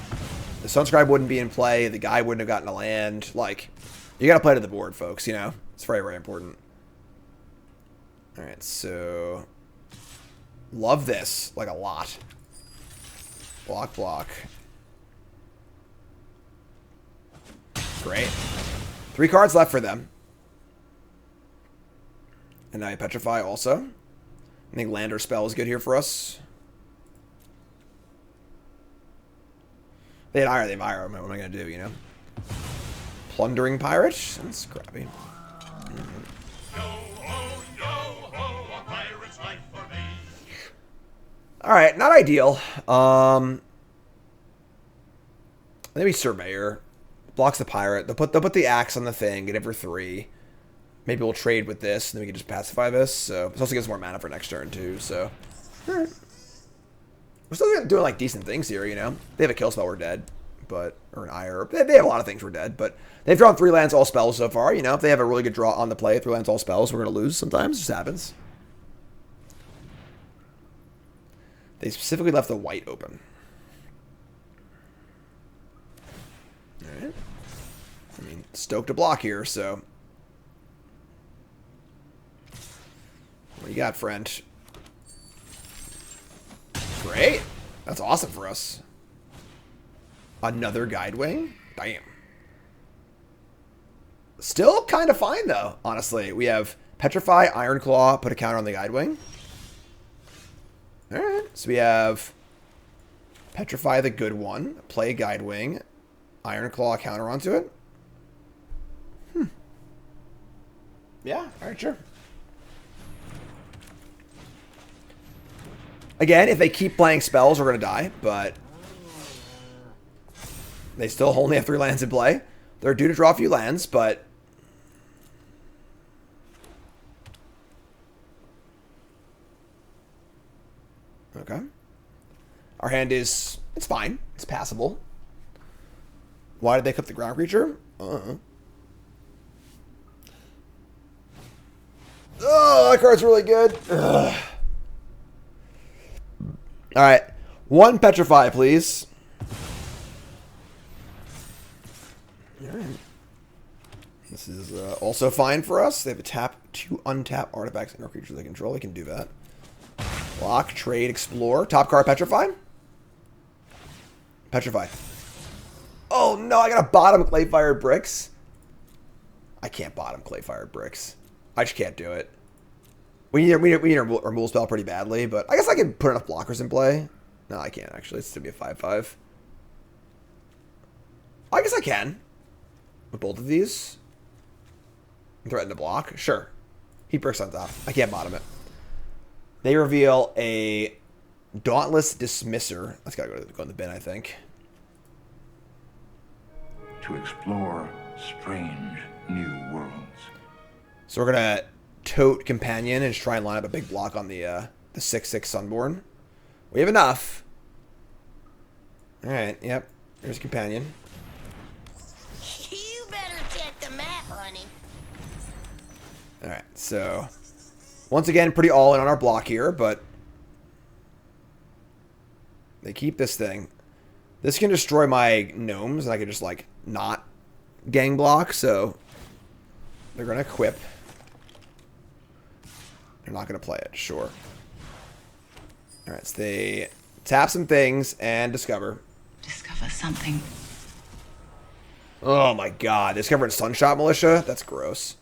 S1: Sunscribe wouldn't be in play. The guy wouldn't have gotten a land. Like, you gotta play to the board, folks, you know? It's very, very important. Alright, so... Love this, like, a lot. Block, block. Great. 3 cards left for them. And now I Petrify also. I think land or spell is good here for us. They have Ire. What am I going to do, you know? Plundering Pirate? That's scrappy. Alright, not ideal. Maybe Surveyor. Blocks the Pirate. They'll put the axe on the thing, get it for 3. Maybe we'll trade with this, and then we can just pacify this. So this also gives more mana for next turn, too, so... Alright. We're still doing, like, decent things here, you know? They have a kill spell, we're dead. But... Or an Ire. They have a lot of things, we're dead. But they've drawn 3 lands, all spells so far, you know? If they have a really good draw on the play, 3 lands, all spells, we're going to lose sometimes. It just happens. They specifically left the white open. Alright. I mean, stoked to block here, so... What do you got, friend? Great. That's awesome for us. Another Guidewing? Damn. Still kind of fine, though, honestly. We have Petrify, Ironclaw, put a counter on the Guidewing. Alright. So we have Petrify, the good one. Play Guidewing. Ironclaw, counter onto it. Yeah, alright, sure. Again, if they keep playing spells, we're going to die, but they still only have 3 lands in play. They're due to draw a few lands, but... Okay. Our hand is... It's fine. It's passable. Why did they clip the ground creature? Oh, that card's really good. Ugh. All right. 1 Petrify, please. All right. This is also fine for us. They have a tap 2 untap artifacts and our creatures they control. They can do that. Block, trade, explore. Top card, Petrify. Petrify. Oh no, I got a bottom clay-fired bricks. I can't bottom clay-fired bricks. I just can't do it. We need a removal spell pretty badly, but I guess I can put enough blockers in play. No, I can't actually. It's going to be a 5/5. I guess I can. With both of these. Threaten to block. Sure. Heat bricks on top. I can't bottom it. They reveal a Dauntless Dismisser. That's got to go in the bin, I think.
S4: To explore strange new worlds.
S1: So we're going to tote Companion and just try and line up a big block on the 6/6 Sunborn. We have enough. Alright, yep. There's Companion.
S9: You better check the map, honey.
S1: Alright, so... Once again, pretty all in on our block here, but... They keep this thing. This can destroy my gnomes, and I can just, like, not gang block, so... They're going to equip. They're not going to play it, sure. Alright, so they tap some things and discover.
S5: Discover something.
S1: Oh my god, discovering Sunshot Militia? That's gross.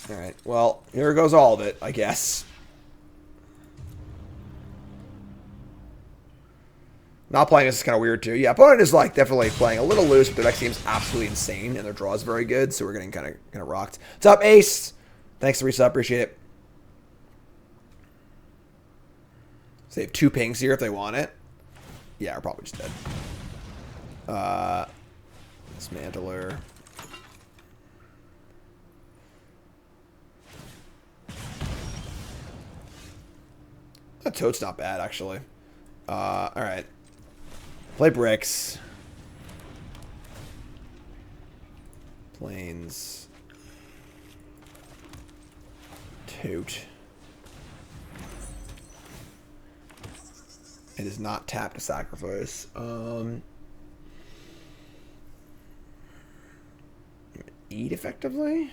S1: Alright, well, here goes all of it, I guess. Not playing this is kind of weird too. Yeah, opponent is like definitely playing a little loose, but their deck seems absolutely insane, and their draw is very good, so we're getting kind of rocked. What's up, Ace? Thanks for resub, appreciate it. So they have 2 pings here if they want it. Yeah, we're probably just dead. Dismantler. That toad's not bad, actually. Alright. Play bricks. Planes. Tote. It is not tap to sacrifice. Eat effectively.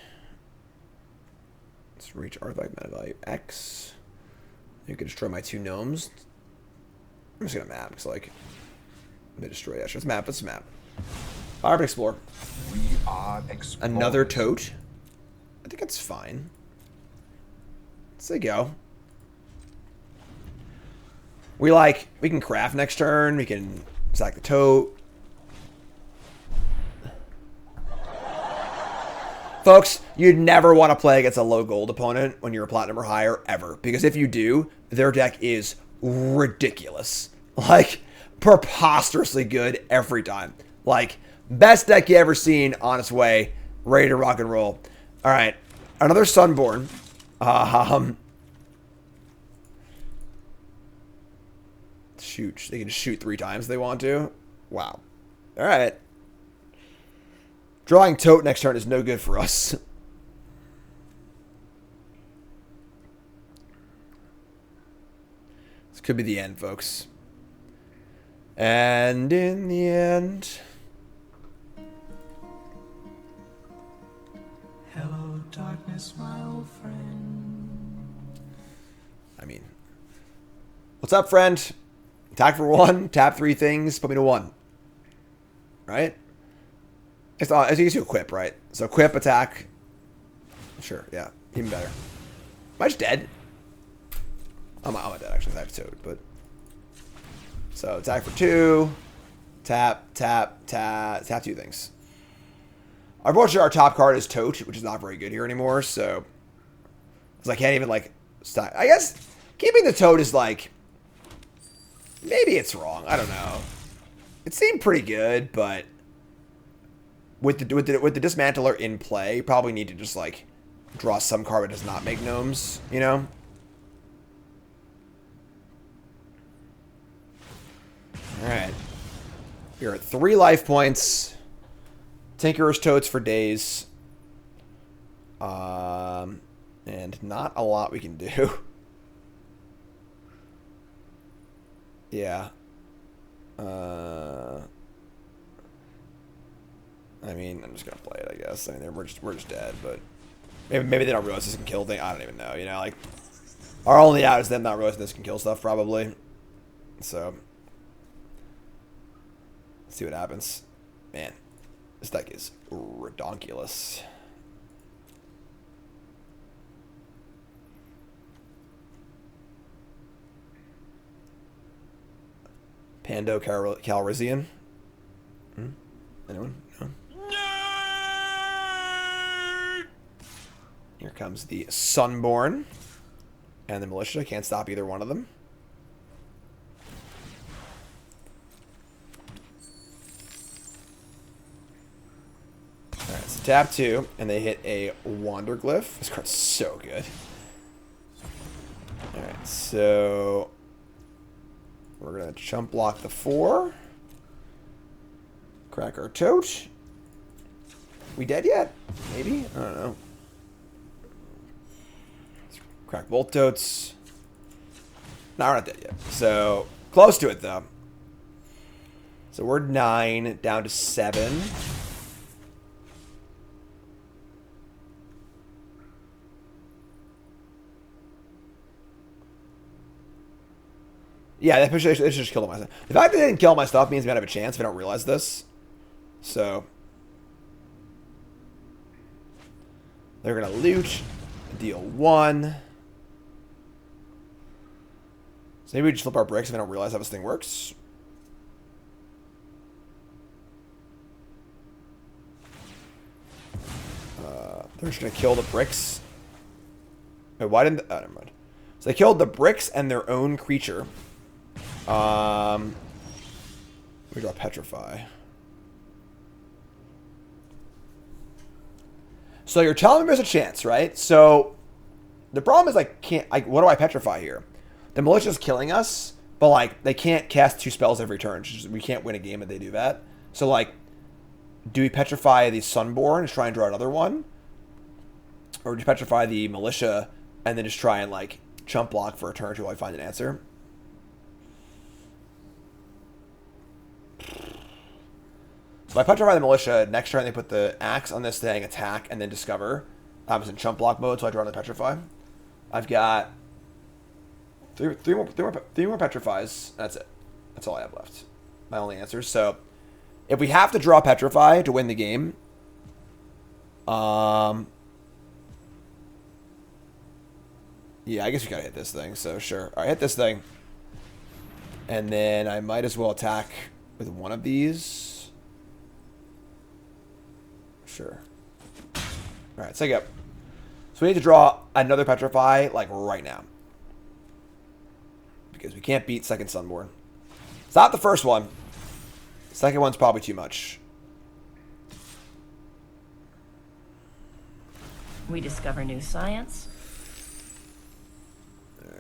S1: Let's reach artifact meta value X. You can destroy my 2 gnomes. I'm just gonna map because like they destroy that. Sure, let's map. Let's map. Fire and explore.
S4: We are explorers.
S1: Another tote. I think that's fine. Let's say go. We can craft next turn. We can sack the tote. Folks, you'd never want to play against a low gold opponent when you're a platinum or higher, ever. Because if you do, their deck is ridiculous. Like, preposterously good every time. Like, best deck you ever seen on its way. Ready to rock and roll. Alright, another Sunborn. Shoot, they can just shoot 3 times if they want to. Wow. Alright. Drawing tote next turn is no good for us. This could be the end, folks. And in the end...
S10: Hello, darkness, my old friend.
S1: I mean... What's up, friend? Attack for 1, tap 3 things, put me to 1. Right? It's easy to equip, right? So equip, attack. Sure, yeah. Even better. Am I just dead? I'm not dead, actually. I have toad, but... So attack for 2. Tap, tap, tap. Tap 2 things. Unfortunately, our top card is Tote, which is not very good here anymore, so... Because I can't even, like... Stop. I guess keeping the Toad is, like... Maybe it's wrong. I don't know. It seemed pretty good, but... with the Dismantler in play, you probably need to just like draw some card that does not make gnomes, you know? Alright. You're at 3 life points. Tinkerer's Totes for days. And not a lot we can do. Yeah. I mean, I'm just gonna play it, I guess. I mean, we're just dead, but maybe they don't realize this can kill thing. I don't even know. You know, like our only out is them not realizing this can kill stuff, probably. So let's see what happens. Man, this deck is redonkulous. Pando Calrissian. Anyone? No? Here comes the Sunborn and the Militia. Can't stop either one of them. Alright, so tap 2, and they hit a Wanderglyph. This card's so good. Alright, so we're going to chump block the 4. Crack our tote. We dead yet? Maybe? I don't know. Let's crack both totes. No, we're not dead yet. So, close to it, though. So, we're 9, down to 7. Yeah, they should just kill my stuff. The fact that they didn't kill my stuff means we might have a chance if I don't realize this. So they're gonna loot, deal 1. So maybe we just flip our bricks if I don't realize how this thing works. They're just gonna kill the bricks. Wait, why didn't? Oh, never mind. So they killed the bricks and their own creature. We draw Petrify. So you're telling me there's a chance, right? So the problem is what do I Petrify here? The Militia's killing us, but like they can't cast 2 spells every turn. We can't win a game if they do that. So like, do we Petrify the Sunborn and try and draw another one? Or do we Petrify the Militia and then just try and like chump block for a turn until I find an answer? So I Petrify the Militia. Next turn, they put the axe on this thing, attack, and then discover. I was in chump block mode, so I draw the Petrify. I've got three more Petrifies. That's it. That's all I have left. My only answers. So if we have to draw Petrify to win the game, yeah, I guess we gotta hit this thing. So sure, all right, hit this thing, and then I might as well attack with one of these. Sure. Alright, so So we need to draw another Petrify, like, right now. Because we can't beat second Sunborn. It's not the first one. The second one's probably too much.
S5: We discover new science.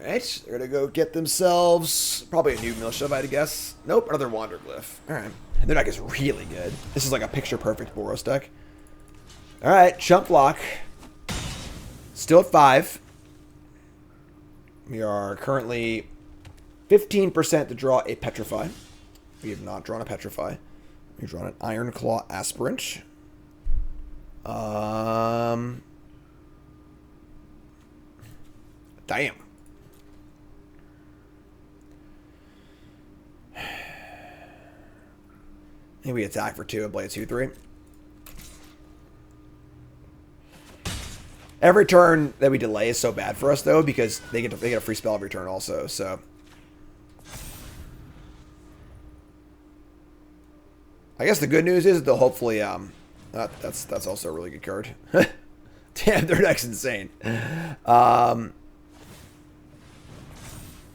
S1: Alright, they're gonna go get themselves probably a new Militia, I'd guess. Nope, another Wanderglyph. Alright. Their deck is really good. This is like a picture-perfect Boros deck. Alright, chump block. Still at 5. We are currently 15% to draw a Petrify. We have not drawn a Petrify. We've drawn an Iron Claw Aspirant. Damn. I think we attack for 2 and play a 2/3. Every turn that we delay is so bad for us though, because they get a free spell every turn also. So I guess the good news is that they'll hopefully that's also a really good card. Damn, their deck's insane. Oh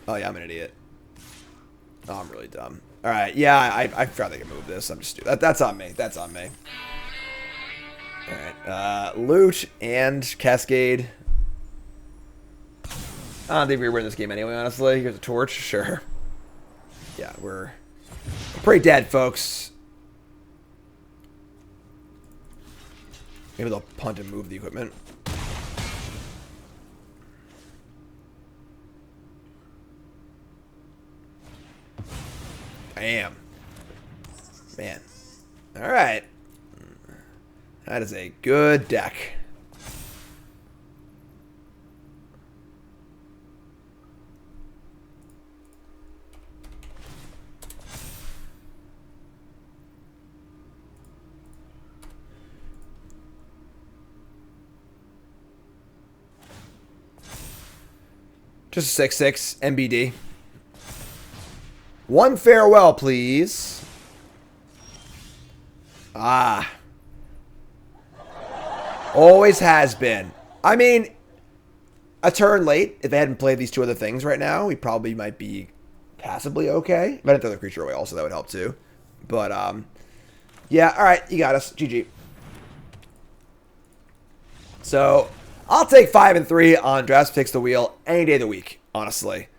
S1: yeah, I'm an idiot. Oh, I'm really dumb. All right, yeah, I forgot they can move this. I'm just stupid. That's on me. That's on me. Alright, loot and cascade. I don't think we win this game anyway, honestly. Here's a torch, sure. Yeah, we're pretty dead, folks. Maybe they'll punt and move the equipment. Damn. Man. Alright. That is a good deck. Just a 6/6 MBD. One farewell, please. Ah. Always has been. I mean, a turn late. If they hadn't played these two other things right now, we probably might be passably okay. But I didn't throw the creature away also. That would help too. But, yeah. All right. You got us. GG. So, I'll take 5 and 3 on Draftsmith Takes the Wheel any day of the week, honestly.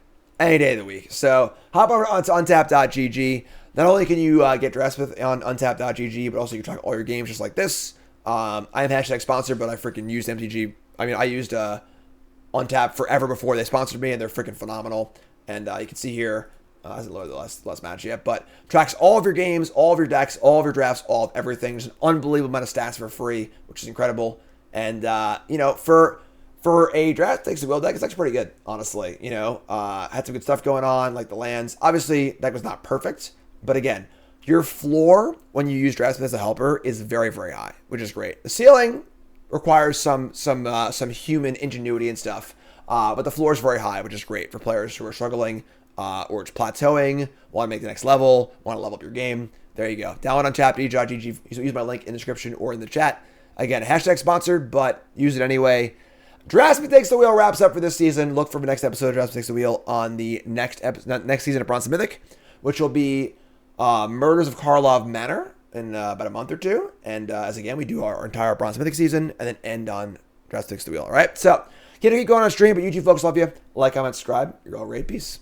S1: Any day of the week. So, hop over onto Untapped.gg. Not only can you get Draftsmith on Untapped.gg, but also you can track all your games just like this. I am hashtag sponsored, but I freaking used MTG. I mean, I used Untapped forever before they sponsored me, and they're freaking phenomenal. And you can see here, hasn't loaded the last match yet, but tracks all of your games, all of your decks, all of your drafts, all of everything. There's an unbelievable amount of stats for free, which is incredible. And, you know, for a Draft Takes the Wheel deck, it's actually pretty good, honestly. You know, had some good stuff going on, like the lands. Obviously, that was not perfect. But again, your floor when you use Draftsmith as a helper is very, very high, which is great. The ceiling requires some human ingenuity and stuff. But the floor is very high, which is great for players who are struggling or it's plateauing, want to make the next level, want to level up your game. There you go. Download Untapped.gg. Use my link in the description or in the chat. Again, hashtag sponsored, but use it anyway. Draftsmith Takes the Wheel wraps up for this season. Look for the next episode of Draftsmith Takes the Wheel on the next season of Bronze and Mythic, which will be Murders of Karlov Manor in about a month or two. And as again, we do our entire Bronze and Mythic season and then end on Draftsmith Takes the Wheel. All right, so keep going on stream, but YouTube folks love you. Like, comment, subscribe. You're all great. Peace.